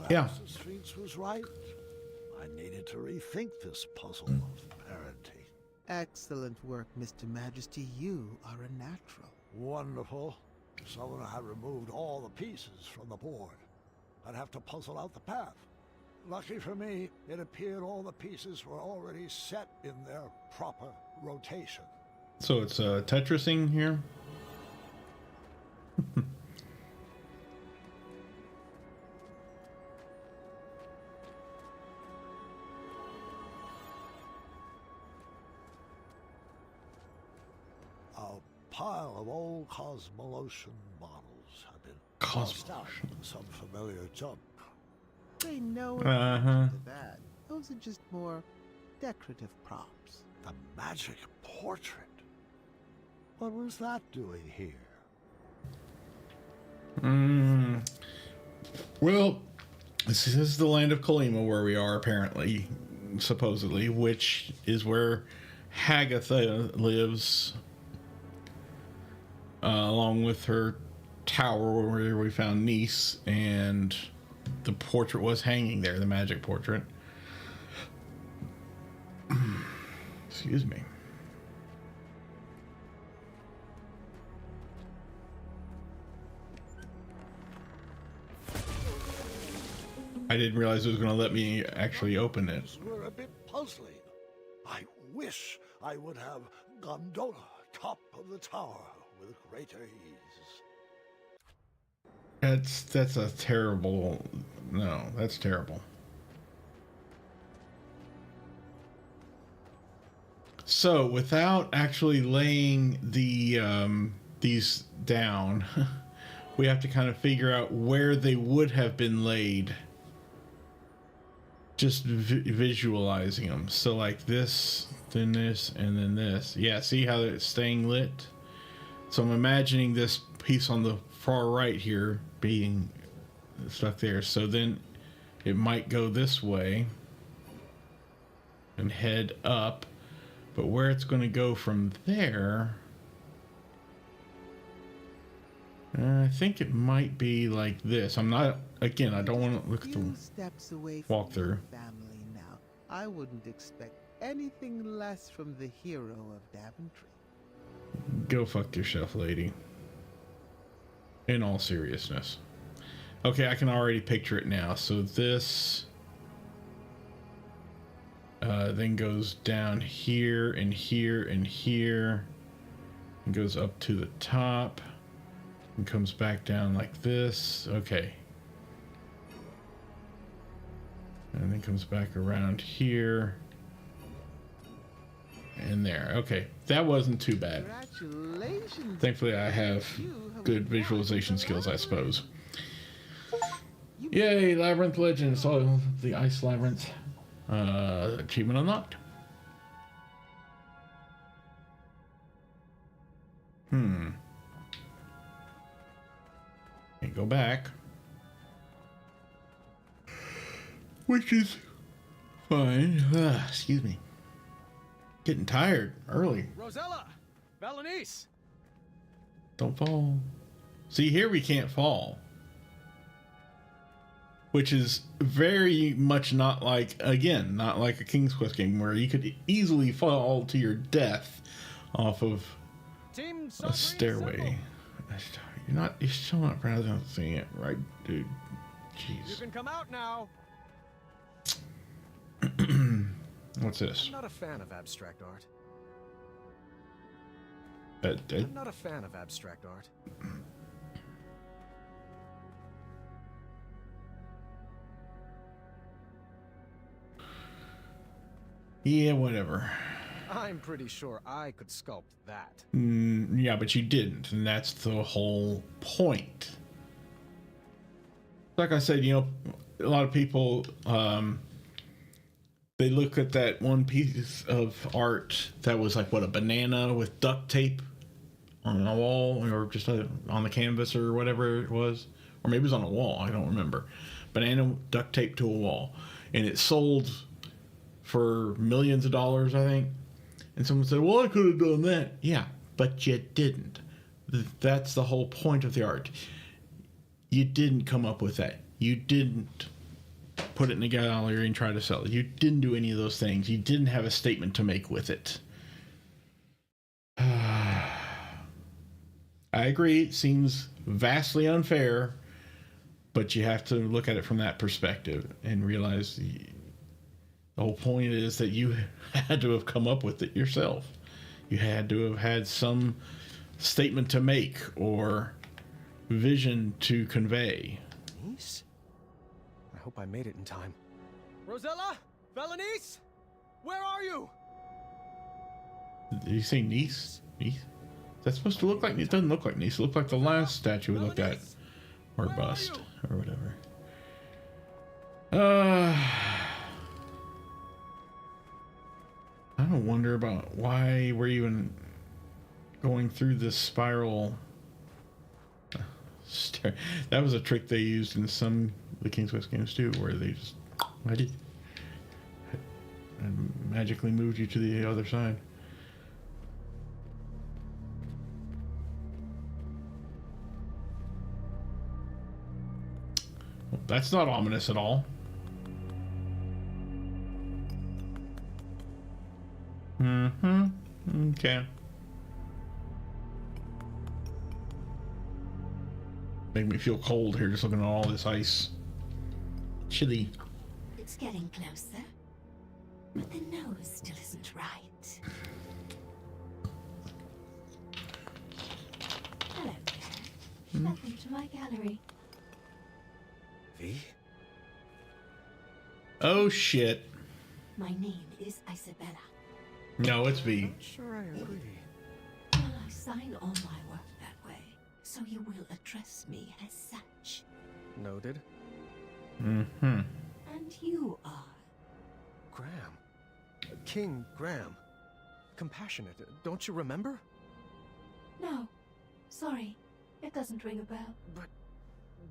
Perhaps the Streets was right. I needed to rethink this puzzle of parenting. Excellent work, Mr. Majesty. You are a natural. Wonderful. Someone had removed all the pieces from the board. I'd have to puzzle out the path. Lucky for me, it appeared all the pieces were already set in their proper rotation. So it's Tetrising here? A pile of old Cosmolotion models have been tossed out with some familiar junk. They know Uh-huh. to that. Those are just more decorative props. The magic portrait. What was that doing here? Well, this is the land of Kolima where we are, apparently, supposedly, which is where Hagatha lives, along with her tower where we found Nice, and the portrait was hanging there, the magic portrait. Excuse me. I didn't realize it was going to let me actually open it. We're a bit puzzling. I wish I would have gondola top of the tower with greater ease. That's a terrible. No, that's terrible. So, without actually laying the these down, we have to kind of figure out where they would have been laid. Just visualizing them. So like this, then this, and then this. Yeah, see how it's staying lit? So I'm imagining this piece on the far right here being stuck there. So then it might go this way and head up. But where it's going to go from there, I think it might be like this. I'm not, again, I don't want to look at the steps away walk through. Family now. I wouldn't expect anything less from the hero of Daventry. Go fuck yourself, lady. In all seriousness. Okay, I can already picture it now. So this then goes down here and here and here. And goes up to the top. And comes back down like this. Okay. And then comes back around here. And there. Okay. That wasn't too bad. Congratulations. Thankfully, I have good visualization skills, I suppose. Yay, Labyrinth Legends. Oh, the Ice Labyrinth. Achievement unlocked. Can't go back. Which is fine. Excuse me. Getting tired early. Rosella! Valenice! Don't fall. See, here we can't fall. Which is very much not like, again, not like a King's Quest game where you could easily fall to your death off of a stairway. You're still not pronouncing it right, dude. Jeez. You can come out now. What's this? I'm not a fan of abstract art. I'm not a fan of abstract art. Yeah, whatever. I'm pretty sure I could sculpt that. Yeah, but you didn't, and that's the whole point. Like I said, a lot of people, they look at that one piece of art that was like, a banana with duct tape on a wall, or just on the canvas or whatever it was. Or maybe it was on a wall, I don't remember. Banana duct tape to a wall. And it sold for millions of dollars, I think. And someone said, well, I could have done that. Yeah, but you didn't. That's the whole point of the art. You didn't come up with that. You didn't put it in a gallery and try to sell it. You didn't do any of those things. You didn't have a statement to make with it. I agree, it seems vastly unfair, but you have to look at it from that perspective and realize the whole point is that you had to have come up with it yourself. You had to have had some statement to make or vision to convey. Niece? I hope I made it in time. Rosella? Valenice? Where are you? Did you say niece? Niece? That's supposed to look like... It doesn't look like niece. It looked like the last statue we looked at. Or bust. Or whatever. I don't wonder about why we're even going through this spiral. That was a trick they used in some of the King's Quest games too, where they just and magically moved you to the other side. Well, that's not ominous at all. Okay. Make me feel cold here just looking at all this ice. Chilly. It's getting closer, but the nose still isn't right. Hello there. Welcome to my gallery. V? Oh shit. My name is Isabella. No, it's V. Not sure I agree. Well, I sign all my work that way, so you will address me as such. Noted. Mm-hmm. And you are? Graham. King Graham. Compassionate, don't you remember? No, Sorry, it doesn't ring a bell. But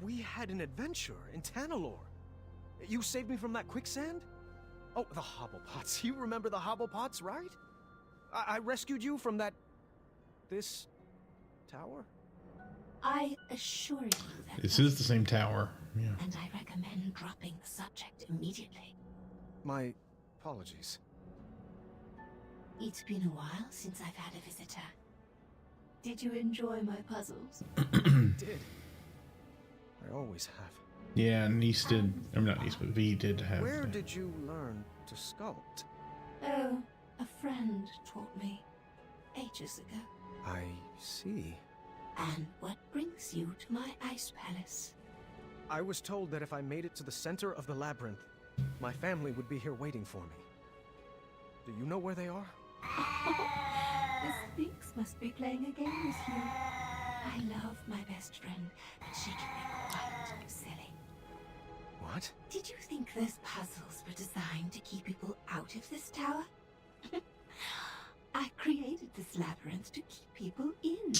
we had an adventure in Tanalorr. You saved me from that quicksand? Oh, the Hobblepots. You remember the Hobblepots, right? I rescued you from that... this... tower? I assure you that... This is the same tower. Yeah. And I recommend dropping the subject immediately. My apologies. It's been a while since I've had a visitor. Did you enjoy my puzzles? Did. I always have. Yeah, Nice did. I'm not Nice, but V did have. Where did you learn to sculpt? Oh, a friend taught me ages ago. I see. And what brings you to my ice palace? I was told that if I made it to the center of the labyrinth, my family would be here waiting for me. Do you know where they are? The Sphinx must be playing a game with you. I love my best friend, but she can be quite silly. What? Did you think those puzzles were designed to keep people out of this tower? I created this labyrinth to keep people in.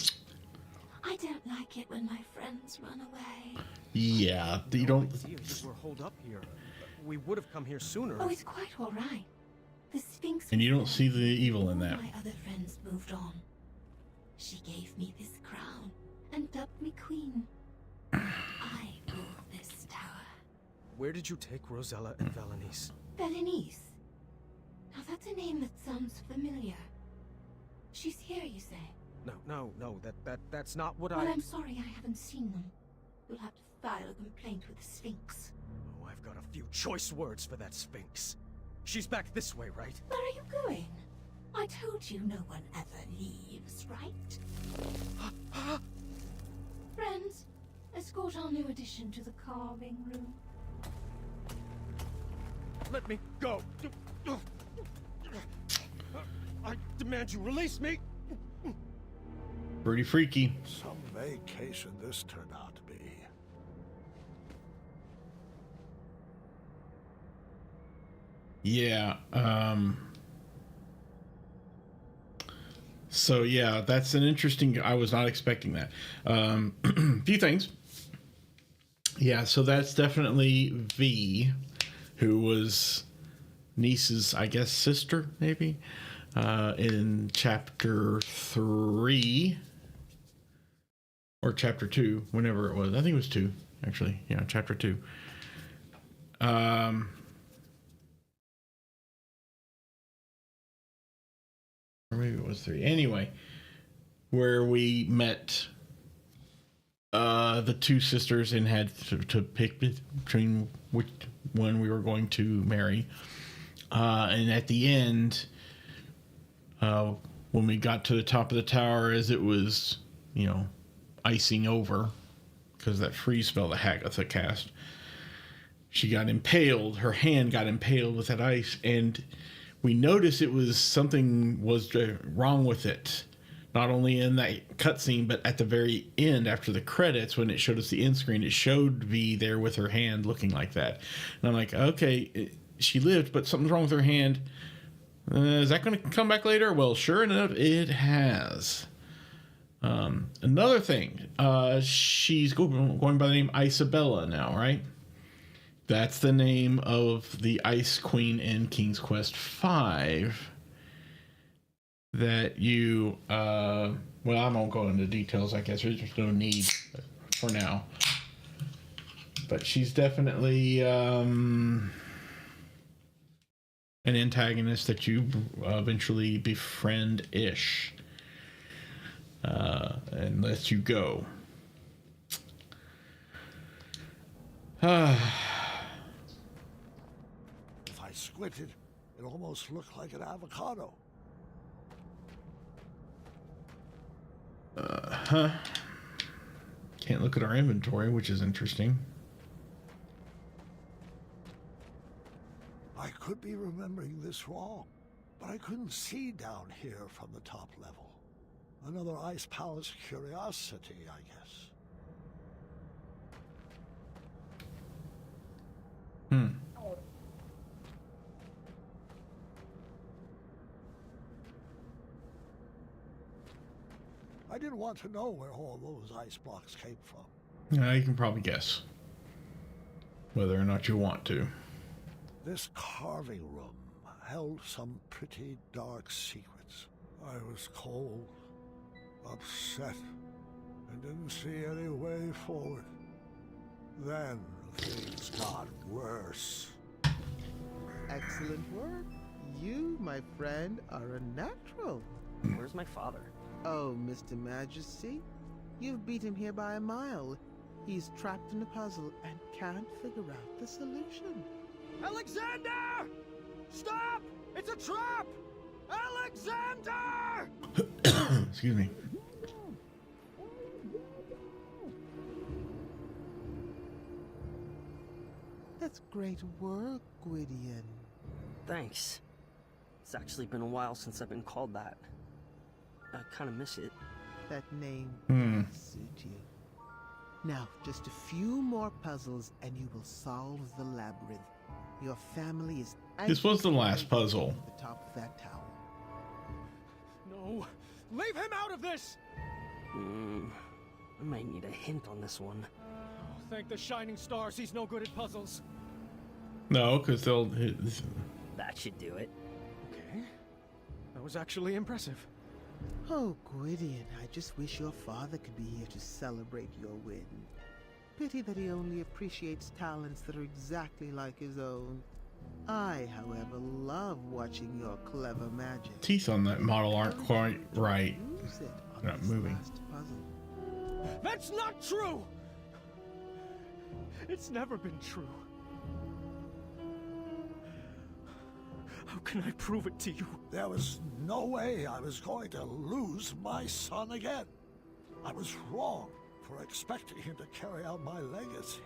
I don't like it when my friends run away. Yeah, you don't. You were holed up here. We would have come here sooner. Oh, it's quite all right. The Sphinx. And you don't see the evil in that. My other friends moved on. She gave me this crown and dubbed me queen. I rule this tower. Where did you take Rosella and Valenice? Valenice. Now that's a name that sounds familiar. She's here, you say? No, that's not what Well, I... I'm sorry I haven't seen them. You'll have to file a complaint with the Sphinx. Oh, I've got a few choice words for that Sphinx. She's back this way, right? Where are you going? I told you no one ever leaves, right? Friends, escort our new addition to the carving room. Let me go. I demand you release me. Pretty freaky. Some vacation this turned out to be. Yeah. So yeah, that's an interesting. I was not expecting that. Few things. Yeah, so that's definitely V, who was Nice's, I guess, sister, maybe, in chapter 3 or chapter 2, whenever it was. I think it was 2, actually. Yeah, chapter 2. Or maybe it was 3. Anyway, where we met the two sisters and had to pick between which one we were going to marry. And at the end, when we got to the top of the tower, as it was, icing over, because that freeze spell that Hagatha cast, she got impaled. Her hand got impaled with that ice, and we noticed something was wrong with it. Not only in that cutscene, but at the very end, after the credits, when it showed us the end screen, it showed V there with her hand looking like that. And I'm like, okay, she lived, but something's wrong with her hand. Is that going to come back later? Well, sure enough, it has. Another thing, she's going by the name Isabella now, right? That's the name of the Ice Queen in King's Quest V. That you, well, I won't go into details, I guess. There's no need for now. But she's definitely an antagonist that you eventually befriend-ish. And lets you go. If I squinted, it almost looked like an avocado. Can't look at our inventory, which is interesting. I could be remembering this wrong, but I couldn't see down here from the top level. Another Ice Palace curiosity, I guess. I didn't want to know where all those ice blocks came from. You can probably guess whether or not you want to. This carving room held some pretty dark secrets. I was cold, upset, and didn't see any way forward. Then things got worse. Excellent work. You, my friend, are a natural. Where's my father? Oh, Mr. Majesty, you've beat him here by a mile. He's trapped in a puzzle and can't figure out the solution. Alexander! Stop! It's a trap! Alexander! Excuse me. That's great work, Gwydion. Thanks. It's actually been a while since I've been called that. I kind of miss it. That name does suit you. Now, just a few more puzzles and you will solve the labyrinth. Your family is... This was the last puzzle. At the top of that tower. No! Leave him out of this! I might need a hint on this one. Oh, thank the shining stars he's no good at puzzles. No, because they'll... That should do it. Okay. That was actually impressive. Oh, Gwydion, I just wish your father could be here to celebrate your win. Pity that he only appreciates talents that are exactly like his own. I, however, love watching your clever magic. Teeth on that model aren't quite right. Use it on Not this moving. last puzzle. That's not true! It's never been true. How can I prove it to you? There was no way I was going to lose my son again. I was wrong for expecting him to carry out my legacy.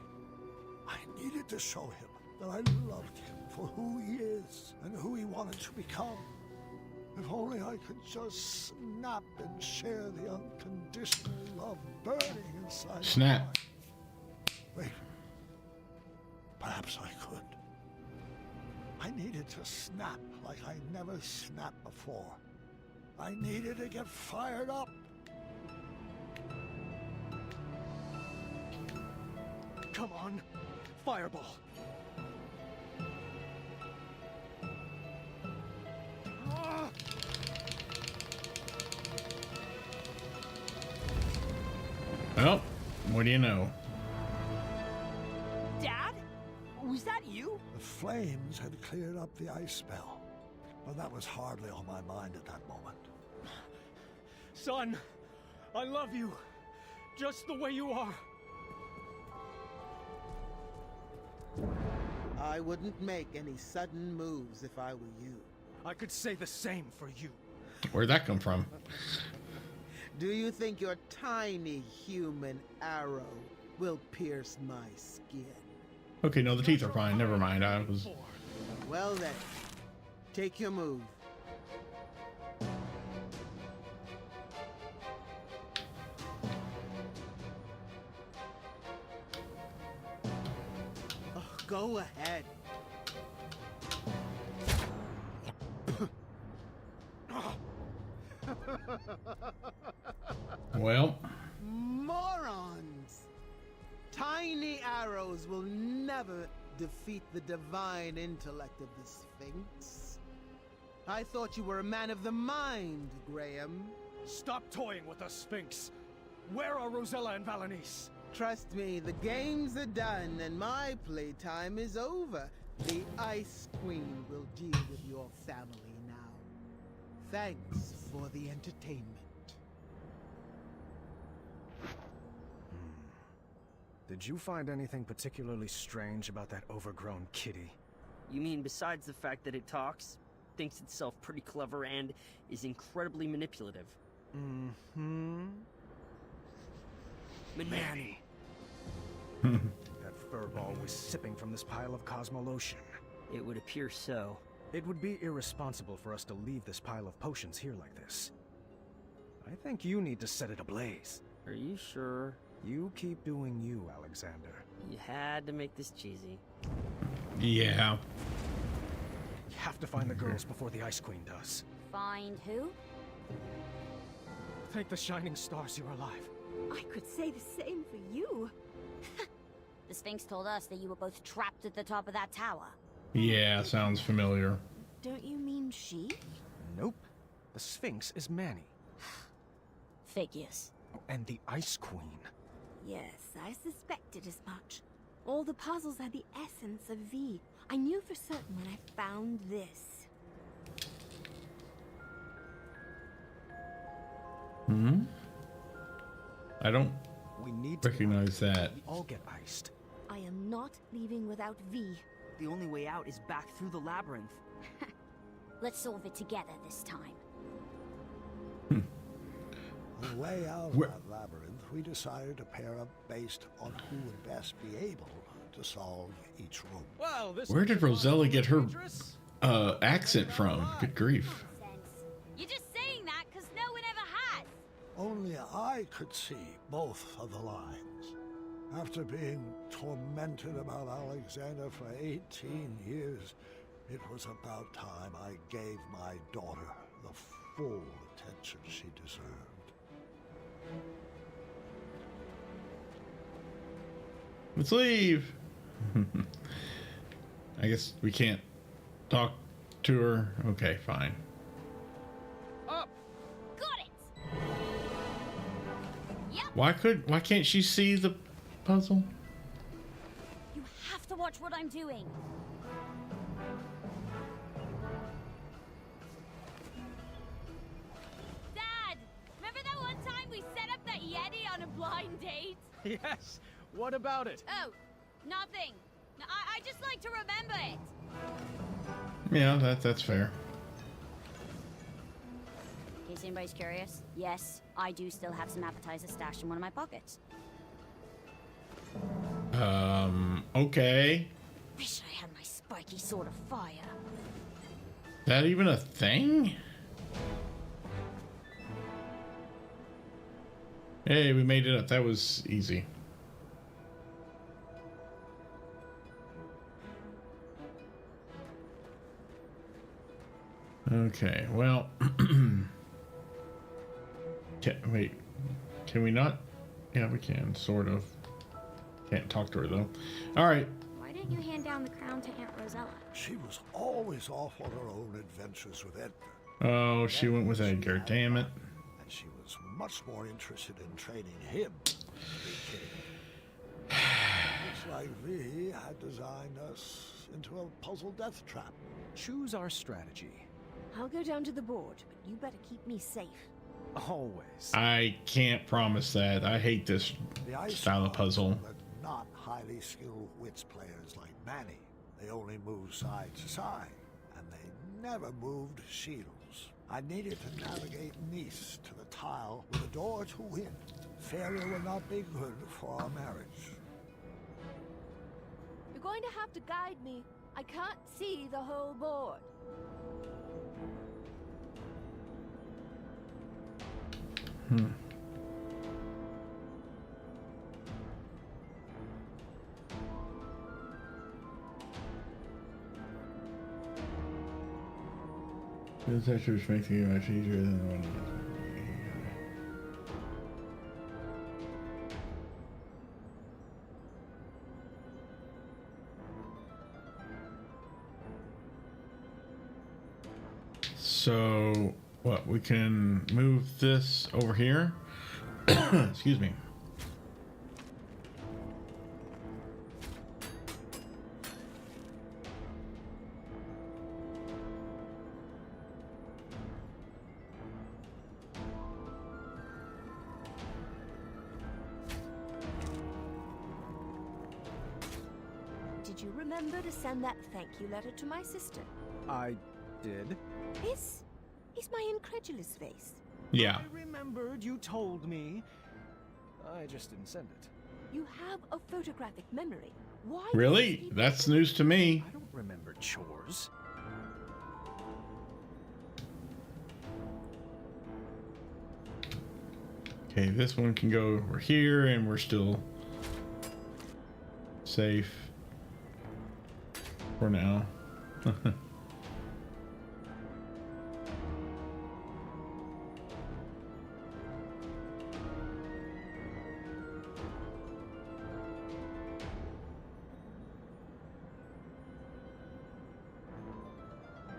I needed to show him that I loved him for who he is and who he wanted to become. If only I could just snap and share the unconditional love burning inside. Snap. my heart. Wait. Perhaps I could. I needed to snap like I never snapped before. I needed to get fired up. Come on, fireball. Ah! Well, what do you know? Dad? Was that you? The flames had cleared up the ice spell, but that was hardly on my mind at that moment. Son, I love you. Just the way you are. I wouldn't make any sudden moves if I were you. I could say the same for you. Where'd that come from? Do you think your tiny human arrow will pierce my skin? Okay, no, the teeth are fine. Never mind. I was... Well then, take your move. Oh, go ahead. Well... Morons! Tiny arrows will never defeat the divine intellect of the Sphinx. I thought you were a man of the mind, Graham. Stop toying with us, Sphinx. Where are Rosella and Valanice? Trust me, the games are done and my playtime is over. The Ice Queen will deal with your family now. Thanks for the entertainment. Did you find anything particularly strange about that overgrown kitty? You mean besides the fact that it talks, thinks itself pretty clever, and is incredibly manipulative? Mm-hmm. Manny. That furball was sipping from this pile of Cosmolotion. It would appear so. It would be irresponsible for us to leave this pile of potions here like this. I think you need to set it ablaze. Are you sure? You keep doing you, Alexander. You had to make this cheesy. Yeah. You have to find the girls before the Ice Queen does. Find who? Thank the shining stars you're alive. I could say the same for you. The Sphinx told us that you were both trapped at the top of that tower. Yeah, sounds familiar. Don't you mean she? Nope. The Sphinx is Manny. Figures. And the Ice Queen. Yes, I suspected as much. All the puzzles had the essence of V. I knew for certain when I found this. Hmm? I don't We need to recognize that. We all get iced. I am not leaving without V. The only way out is back through the labyrinth. Let's solve it together this time. On the way out of that labyrinth, we decided to pair up based on who would best be able to solve each room. Well, this Where did Rosella get her accent from? Good grief. You're just saying that because no one ever has. Only I could see both of the lines. After being tormented about Alexander for 18 years, it was about time I gave my daughter the full attention she deserved. Let's leave. I guess we can't talk to her. Okay, fine. Up. Got it. Yep. Why can't she see the puzzle? You have to watch what I'm doing. Dad, remember that one time we set up that Yeti on a blind date? Yes. What about it? Oh, nothing. I just like to remember it. Yeah, that's fair. In case anybody's curious, yes, I do still have some appetizers stashed in one of my pockets. Okay. Wish I had my spiky sword of fire. That even a thing? Hey, we made it up. That was easy. Okay, well, wait, can we not? Yeah, we can, sort of. Can't talk to her, though. All right. Why didn't you hand down the crown to Aunt Rosella? She was always off on her own adventures with Edgar. Oh, she went with Edgar, damn it. And she was much more interested in training him. Looks like V had designed us into a puzzle death trap. Choose our strategy. I'll go down to the board, but you better keep me safe. Always. I can't promise that. I hate this style of puzzle. But not highly skilled wits players like Manny. They only moved side to side, and they never moved shields. I needed to navigate Nice to the tile with a door to win. Failure will not be good for our marriage. You're going to have to guide me. I can't see the whole board. This actually makes it much easier than the one. So, what, we can move this over here? Excuse me. Did you remember to send that thank you letter to my sister? I did. This is my incredulous face. Yeah. I remembered you told me. I just didn't send it. You have a photographic memory. Why? Really? That's news to me. I don't remember chores. Okay, this one can go over here, and we're still safe for now.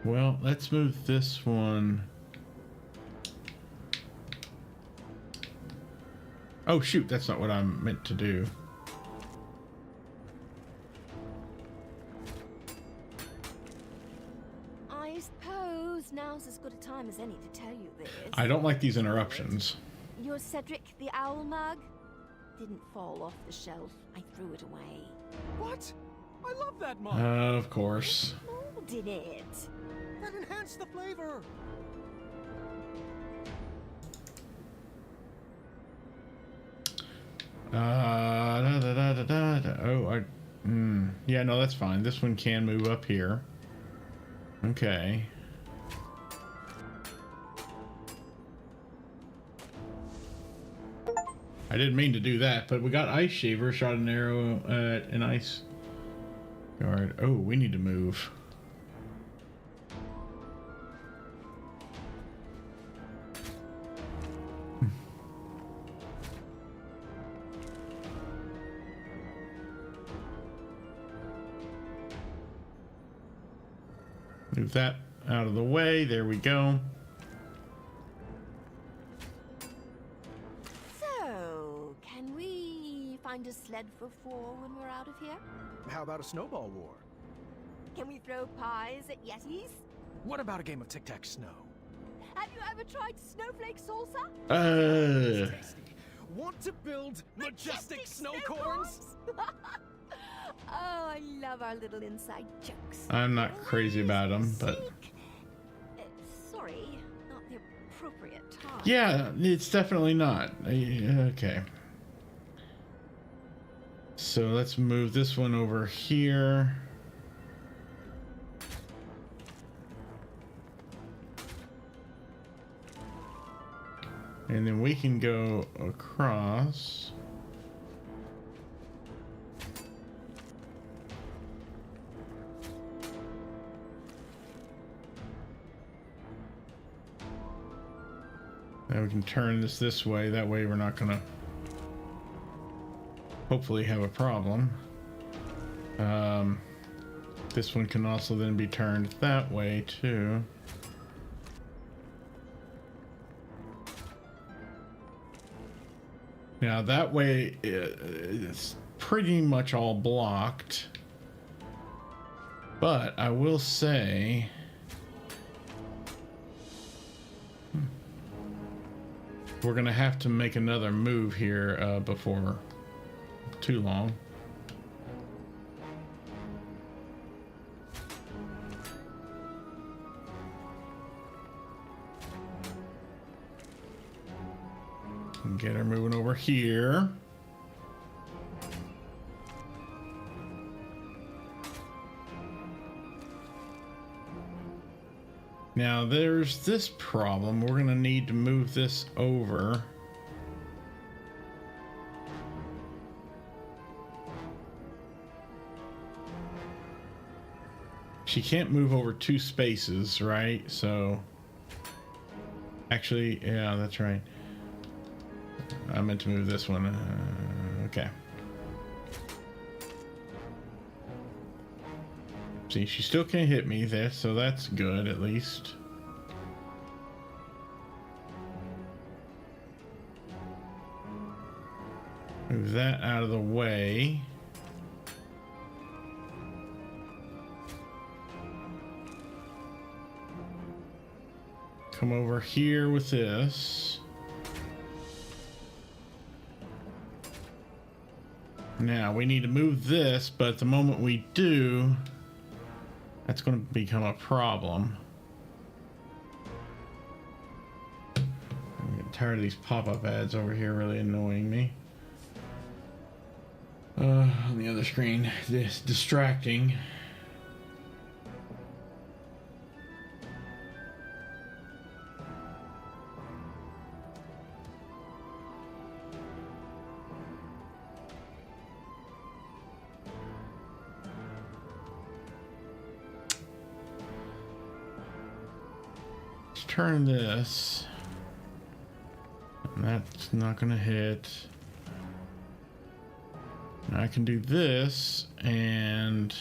well, let's move this one. Oh shoot, that's not what I meant to do. I suppose now's as good a time as any to tell you this. I don't like these interruptions. Your Cedric the Owl mug didn't fall off the shelf. I threw it away. What? I love that mug. Of course. Mold in it. That enhanced the flavor. Oh, yeah, no, that's fine. This one can move up here. Okay. I didn't mean to do that, but we got Ice Shaver, shot an arrow at an ice guard. Oh, we need to move. Move that out of the way. There we go. So, can we find a sled for 4 when we're out of here? How about a snowball war? Can we throw pies at Yetis? What about a game of tic-tac-snow? Have you ever tried snowflake salsa? Want to build majestic snow corns? Oh, I love our little inside jokes. I'm not crazy about them, but Sorry, not the appropriate time. yeah, it's definitely not. Okay. So let's move this one over here. And then we can go across. Now we can turn this way. That way we're not gonna hopefully have a problem. This one can also then be turned that way too. Now that way it's pretty much all blocked, but I will say we're gonna have to make another move here before too long. Get her moving over here. Now there's this problem. We're gonna need to move this over. She can't move over 2 spaces, right? So actually, yeah, that's right. I meant to move this one. Okay. See, she still can't hit me there, so that's good at least. Move that out of the way. Come over here with this. Now we need to move this, but the moment we do, that's going to become a problem. I'm getting tired of these pop-up ads over here really annoying me. On the other screen, this distracting. Turn this, and that's not gonna hit. Now I can do this, and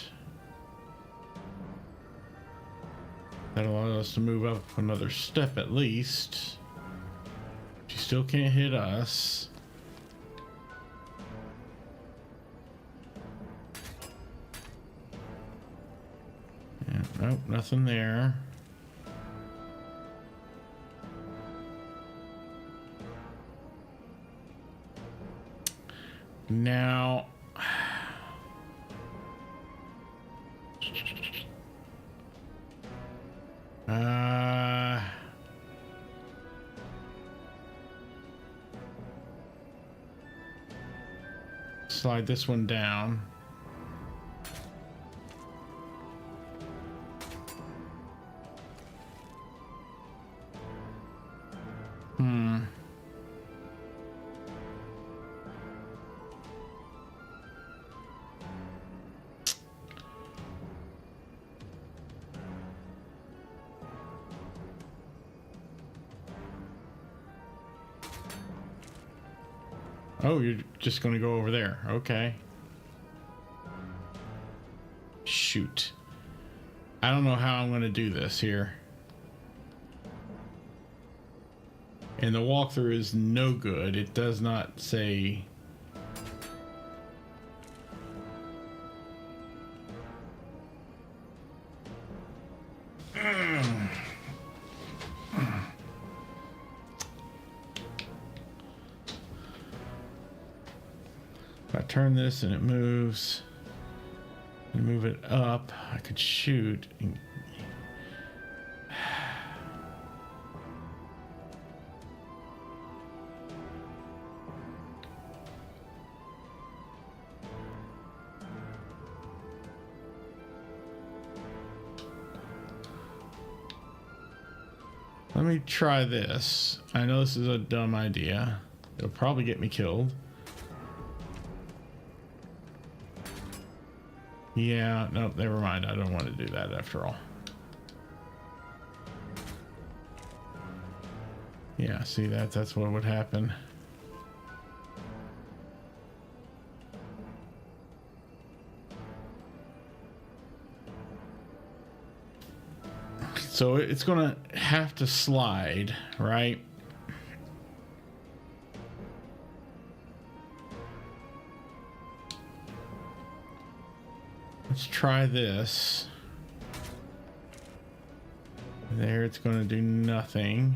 That'll allow us to move up another step at least. She still can't hit us. Yeah, nope, nothing there. Now, slide this one down. Oh, you're just going to go over there. Okay. Shoot. I don't know how I'm going to do this here. And the walkthrough is no good. It does not say... If I turn this and it moves, and move it up, I could shoot. Let me try this. I know this is a dumb idea. It'll probably get me killed. Yeah, nope, never mind. I don't want to do that after all. Yeah, see that's what would happen. So it's gonna have to slide, right? Let's try this. There, it's going to do nothing.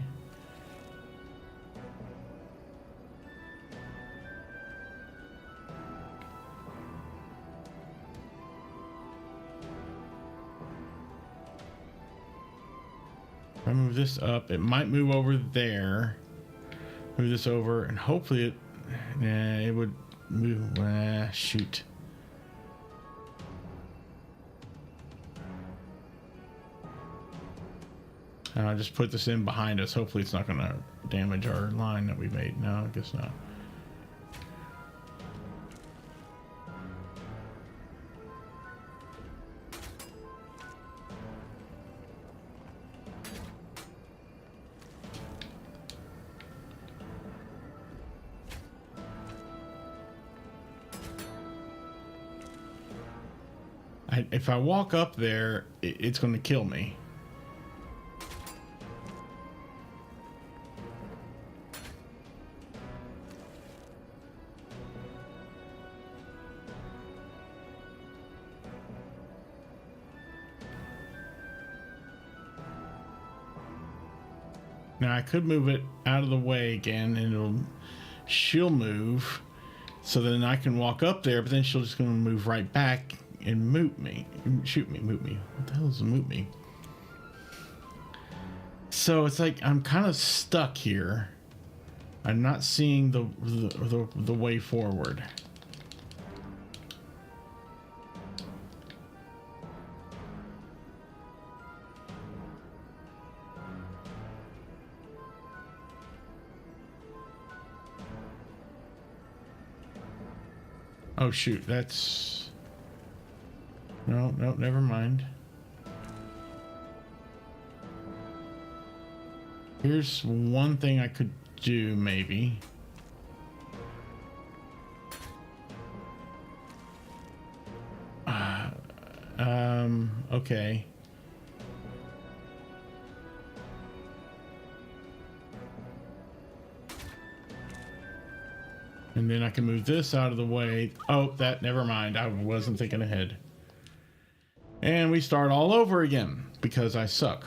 If I move this up, it might move over there. Move this over, and hopefully it, it would move. Shoot. I'll just put this in behind us. Hopefully it's not going to damage our line that we made. No, I guess not. If I walk up there, it's going to kill me. Now I could move it out of the way again, and she'll move, so then I can walk up there. But then she'll just gonna move right back and moot me, shoot me, moot me. What the hell is a moot me? So it's like I'm kind of stuck here. I'm not seeing the way forward. Oh shoot, that's... No, never mind. Here's one thing I could do, maybe. Okay. And then I can move this out of the way. Oh, never mind. I wasn't thinking ahead. And we start all over again because I suck.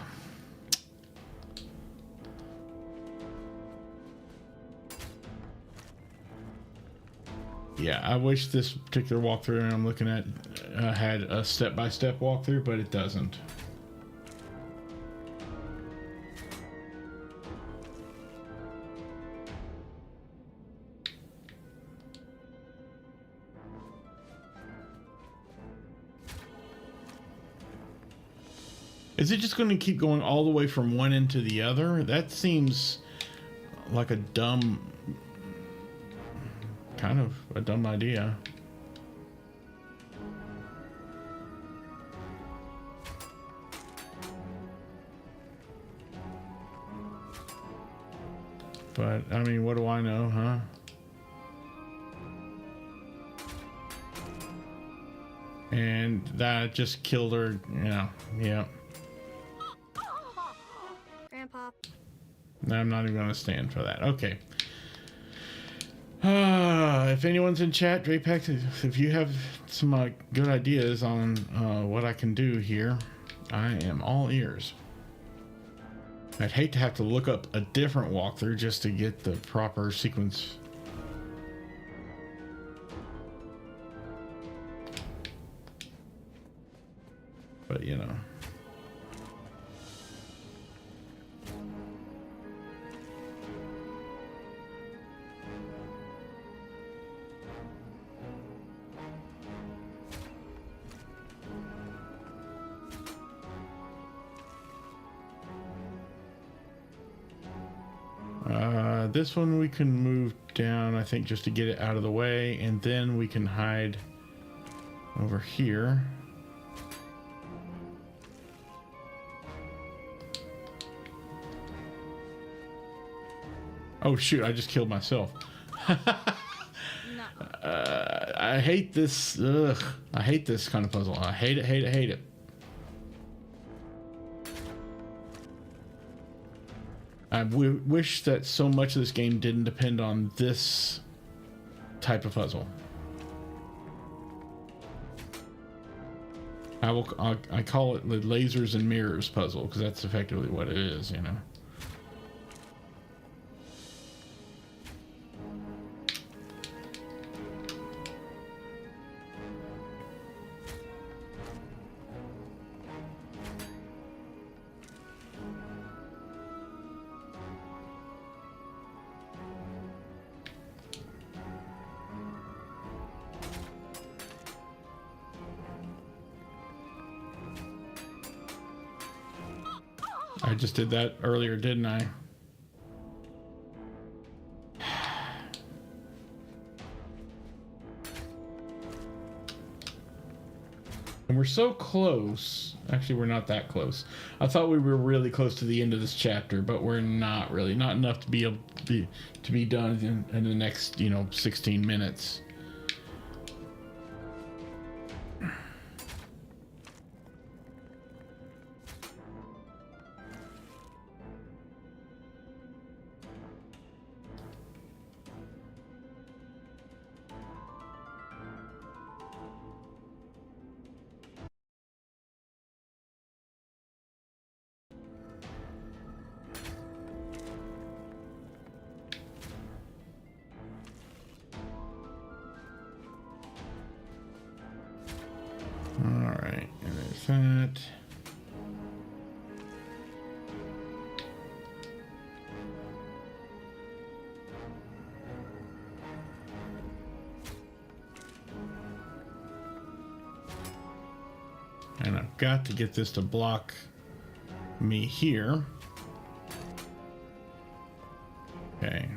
Yeah, I wish this particular walkthrough I'm looking at had a step-by-step walkthrough, but it doesn't. Is it just going to keep going all the way from one end to the other? That seems like a dumb... kind of a dumb idea. But, I mean, what do I know, huh? And that just killed her. Yeah, yeah. Grandpa. I'm not even going to stand for that. Okay. If anyone's in chat, Drapex, if you have some good ideas on what I can do here, I am all ears. I'd hate to have to look up a different walkthrough just to get the proper sequence. But, you know. This one we can move down, I think, just to get it out of the way, and then we can hide over here. Oh shoot, I just killed myself. I hate this. Ugh, I hate this kind of puzzle. I hate it, hate it, hate it. I wish that so much of this game didn't depend on this type of puzzle. I call it the lasers and mirrors puzzle because that's effectively what it is, you know. I just did that earlier, didn't I? And we're so close. Actually, we're not that close. I thought we were really close to the end of this chapter, but we're not really. Not enough to be able to be done in the next, 16 minutes. Alright, and there's that. And I've got to get this to block me here. Okay.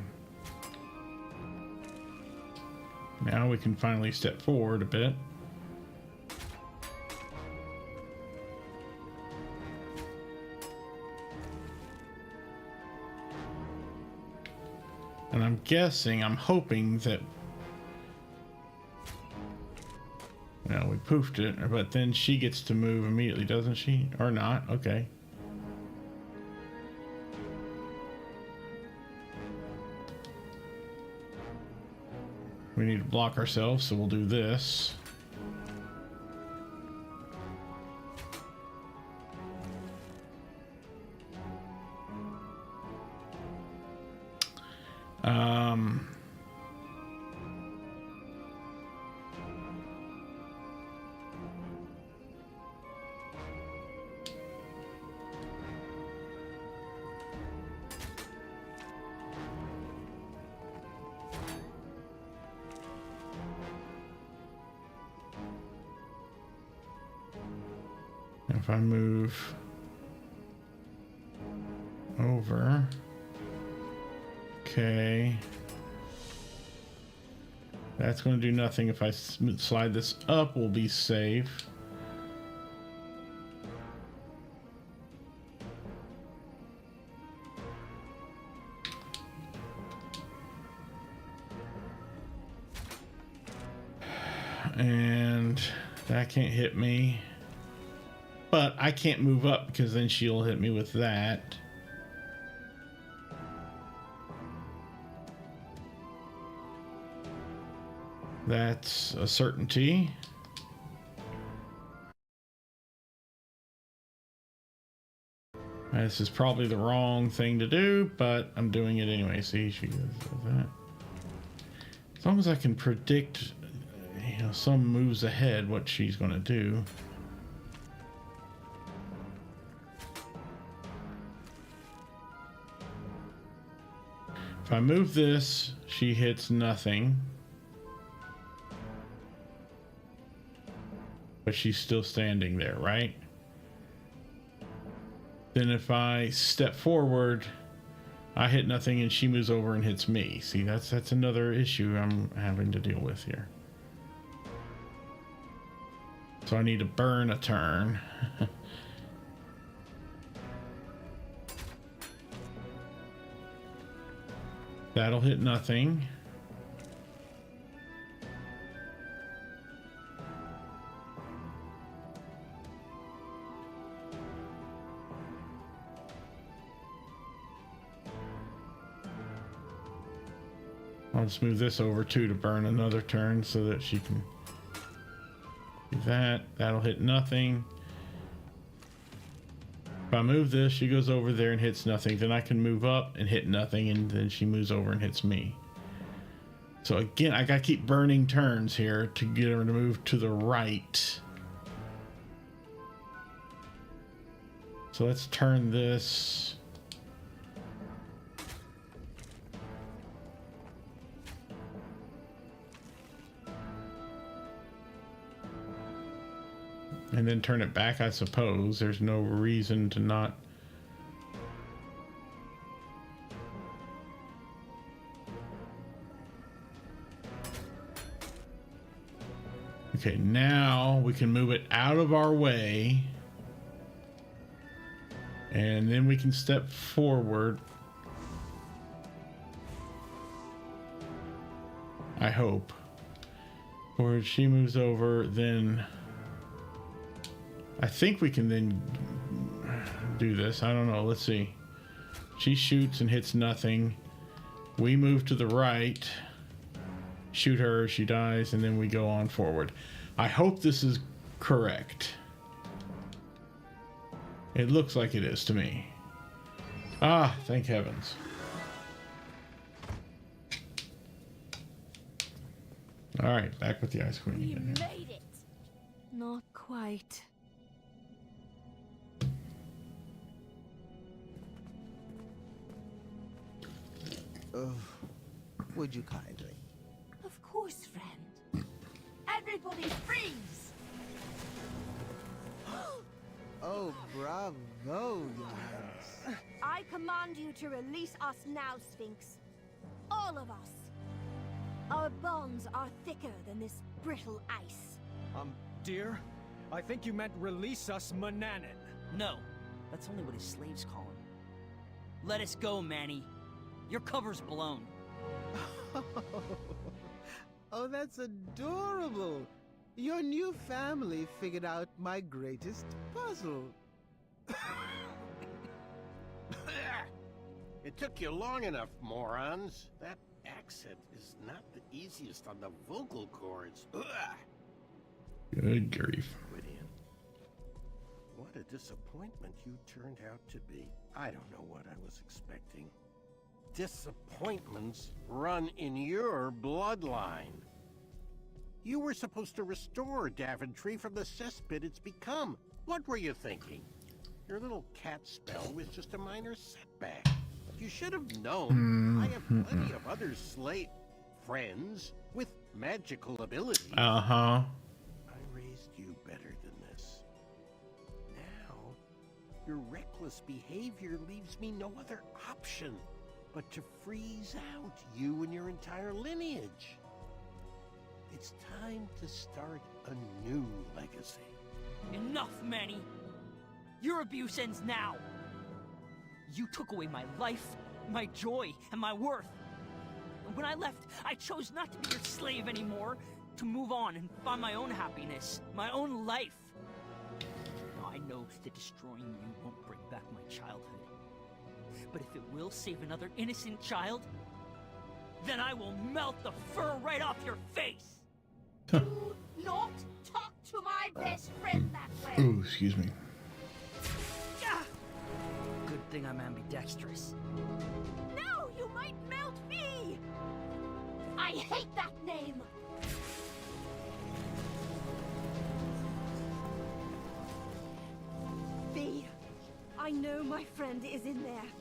Now we can finally step forward a bit. And I'm guessing, I'm hoping that... Well, we poofed it, but then she gets to move immediately, doesn't she? Or not? Okay. We need to block ourselves, so we'll do this. If I move over, okay, that's going to do nothing. If I slide this up, we'll be safe. And that can't hit me. But I can't move up because then she'll hit me with that. That's a certainty. This is probably the wrong thing to do, but I'm doing it anyway. See, she goes with that. As long as I can predict, you know, some moves ahead what she's going to do. If I move this, she hits nothing. But she's still standing there, right? Then if I step forward, I hit nothing and she moves over and hits me. See, that's another issue I'm having to deal with here. So I need to burn a turn. That'll hit nothing. I'll just move this over too to burn another turn so that she can do that. That'll hit nothing. If I move this, she goes over there and hits nothing. Then I can move up and hit nothing, and then she moves over and hits me. So again, I gotta keep burning turns here to get her to move to the right. So let's turn this. And then turn it back, I suppose. There's no reason to not. Okay, now we can move it out of our way. And then we can step forward. I hope. Or she moves over, then I think we can then do this. I don't know. Let's see. She shoots and hits nothing. We move to the right. Shoot her. She dies. And then we go on forward. I hope this is correct. It looks like it is to me. Ah, thank heavens. All right, back with the Ice Queen We again. made it. Not quite. Oh, would you kindly? Of course, friend. Everybody freeze! Oh, bravo, Your Highness. I command you to release us now, Sphinx. All of us. Our bonds are thicker than this brittle ice. Dear, I think you meant release us, Mananan. No, that's only what his slaves call him. Let us go, Manny. Your cover's blown. Oh, that's adorable. Your new family figured out my greatest puzzle. It took you long enough, morons. That accent is not the easiest on the vocal cords. Ugh. Good grief. Gwydion, what a disappointment you turned out to be. I don't know what I was expecting. Disappointments run in your bloodline. You were supposed to restore Daventry from the cesspit it's become. What were you thinking? Your little cat spell was just a minor setback. You should have known. I have plenty of other slate friends with magical abilities. Uh-huh. I raised you better than this. Now, your reckless behavior leaves me no other option but to freeze out you and your entire lineage. It's time to start a new legacy. Enough, Manny. Your abuse ends now. You took away my life, my joy, and my worth. And when I left, I chose not to be your slave anymore, to move on and find my own happiness, my own life. Now, I know that destroying you won't bring back my childhood. But if it will save another innocent child, then I will melt the fur right off your face. Do not talk to my best friend that way. Ooh, excuse me. Good thing I'm ambidextrous. No, you might melt me. I hate that name. V, I know my friend is in there.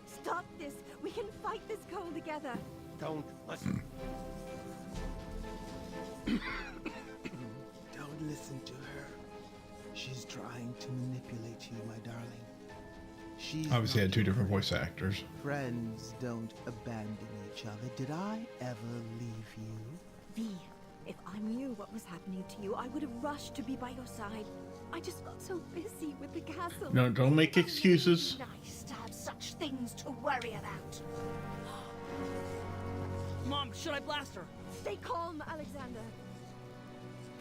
Stop this. We can fight this cold together. Don't listen. Don't listen to her. She's trying to manipulate you, my darling. She's Obviously had not two your different friend. voice actors. Friends don't abandon each other. Did I ever leave you? V, if I knew what was happening to you, I would have rushed to be by your side. I just got so busy with the castle. No, don't make excuses. Nice to have such things to worry about. Mom, should I blast her? Stay calm, Alexander.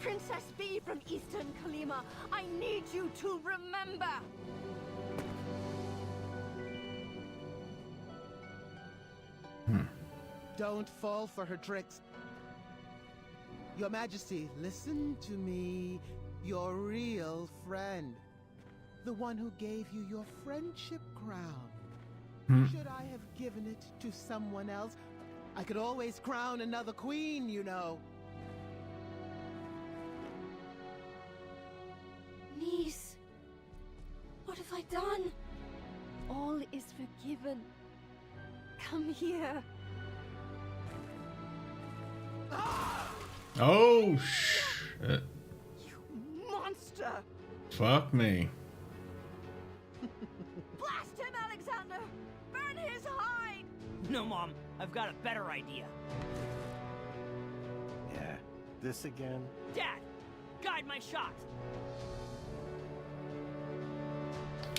Princess B from Eastern Kalima, I need you to remember. Don't fall for her tricks. Your Majesty, listen to me. Your real friend. The one who gave you your friendship crown. Should I have given it to someone else? I could always crown another queen, you know. Niece, what have I done? All is forgiven. Come here. Oh, shit. Monster! Fuck me. Blast him, Alexander! Burn his hide! No, Mom. I've got a better idea. Yeah, this again? Dad, guide my shot.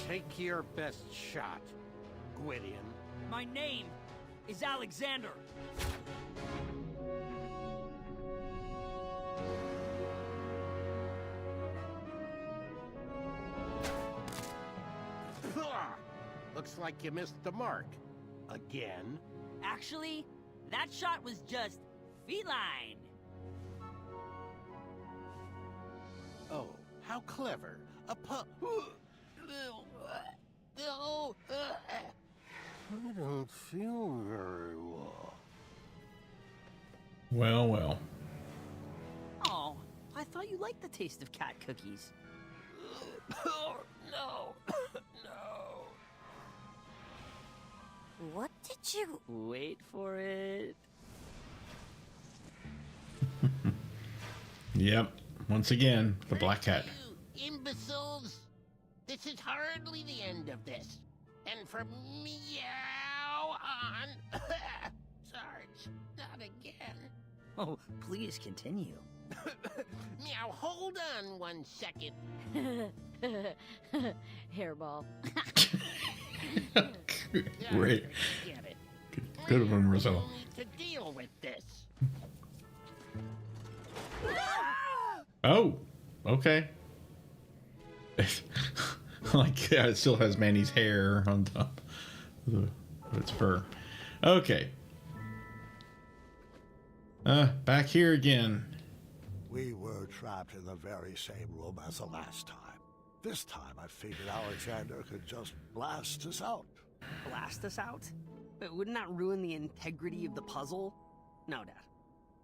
Take your best shot, Gwydion. My name is Alexander. Looks like you missed the mark. Again? Actually, that shot was just feline. Oh, how clever. A pup. I don't feel very well. Well, well. Oh, I thought you liked the taste of cat cookies. No. What did you... Wait for it. Yep. Once again, the black cat. You imbeciles! This is hardly the end of this. And from meow on... Sarge, not again. Oh, please continue. Meow, hold on 1 second. Hairball. Great. Get it. Good one, Rizzo. We'll need to deal with this. Oh, okay. Like, yeah, it still has Manny's hair on top of its fur. Okay. Back here again. We were trapped in the very same room as the last time. This time I figured Alexander could just blast us out. Blast us out? But wouldn't that ruin the integrity of the puzzle? No, Dad.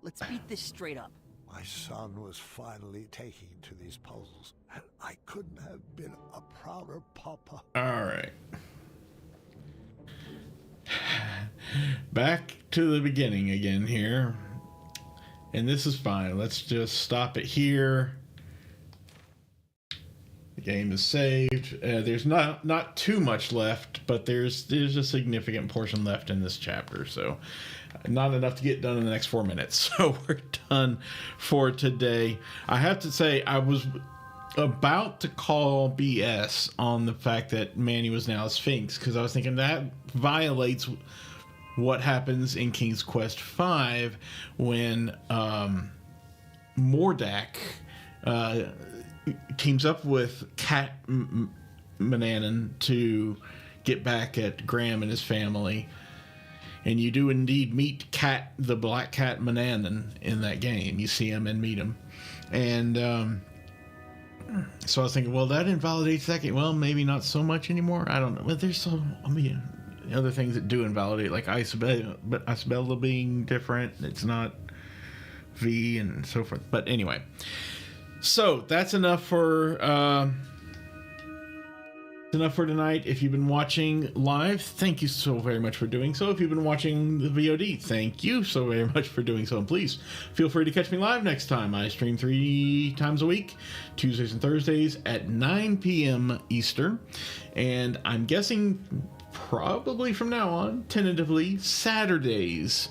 Let's beat this straight up. My son was finally taking to these puzzles, and I couldn't have been a prouder papa. All right. Back to the beginning again here. And this is fine. Let's just stop it here. The game is saved. There's not too much left, but there's a significant portion left in this chapter. So not enough to get done in the next 4 minutes. So we're done for today. I have to say, I was about to call BS on the fact that Manny was now a Sphinx, because I was thinking that violates what happens in King's Quest V when Mordak teams up with Cat Manannan to get back at Graham and his family. And you do indeed meet the Black Cat Manannan in that game. You see him and meet him. And so I was thinking, well, that invalidates that game. Well, maybe not so much anymore. I don't know. But there's other things that do invalidate, like Isabella being different. It's not V and so forth. But anyway, so that's enough for tonight. If you've been watching live, thank you so very much for doing so. If you've been watching the VOD, thank you so very much for doing so. And please feel free to catch me live next time. I stream 3 times a week, Tuesdays and Thursdays at 9 p.m. Eastern. And I'm guessing probably from now on, tentatively, Saturdays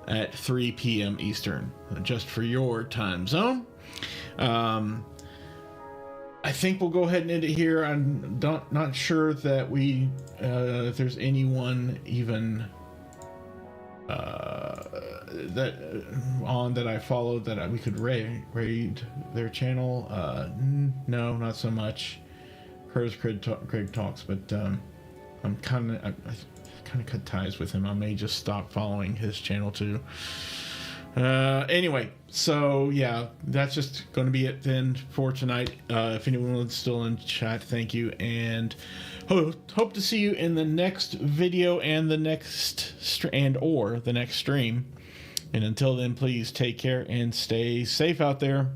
at 3 p.m. Eastern, just for your time zone. I think we'll go ahead and end it here. I'm not sure that if there's anyone even that I followed that we could raid their channel. No, not so much. Craig Talks, but I kind of cut ties with him. I may just stop following his channel too. Anyway, so yeah, that's just going to be it then for tonight. If anyone's still in chat, thank you, and hope to see you in the next video and the next the next stream. And until then, please take care and stay safe out there.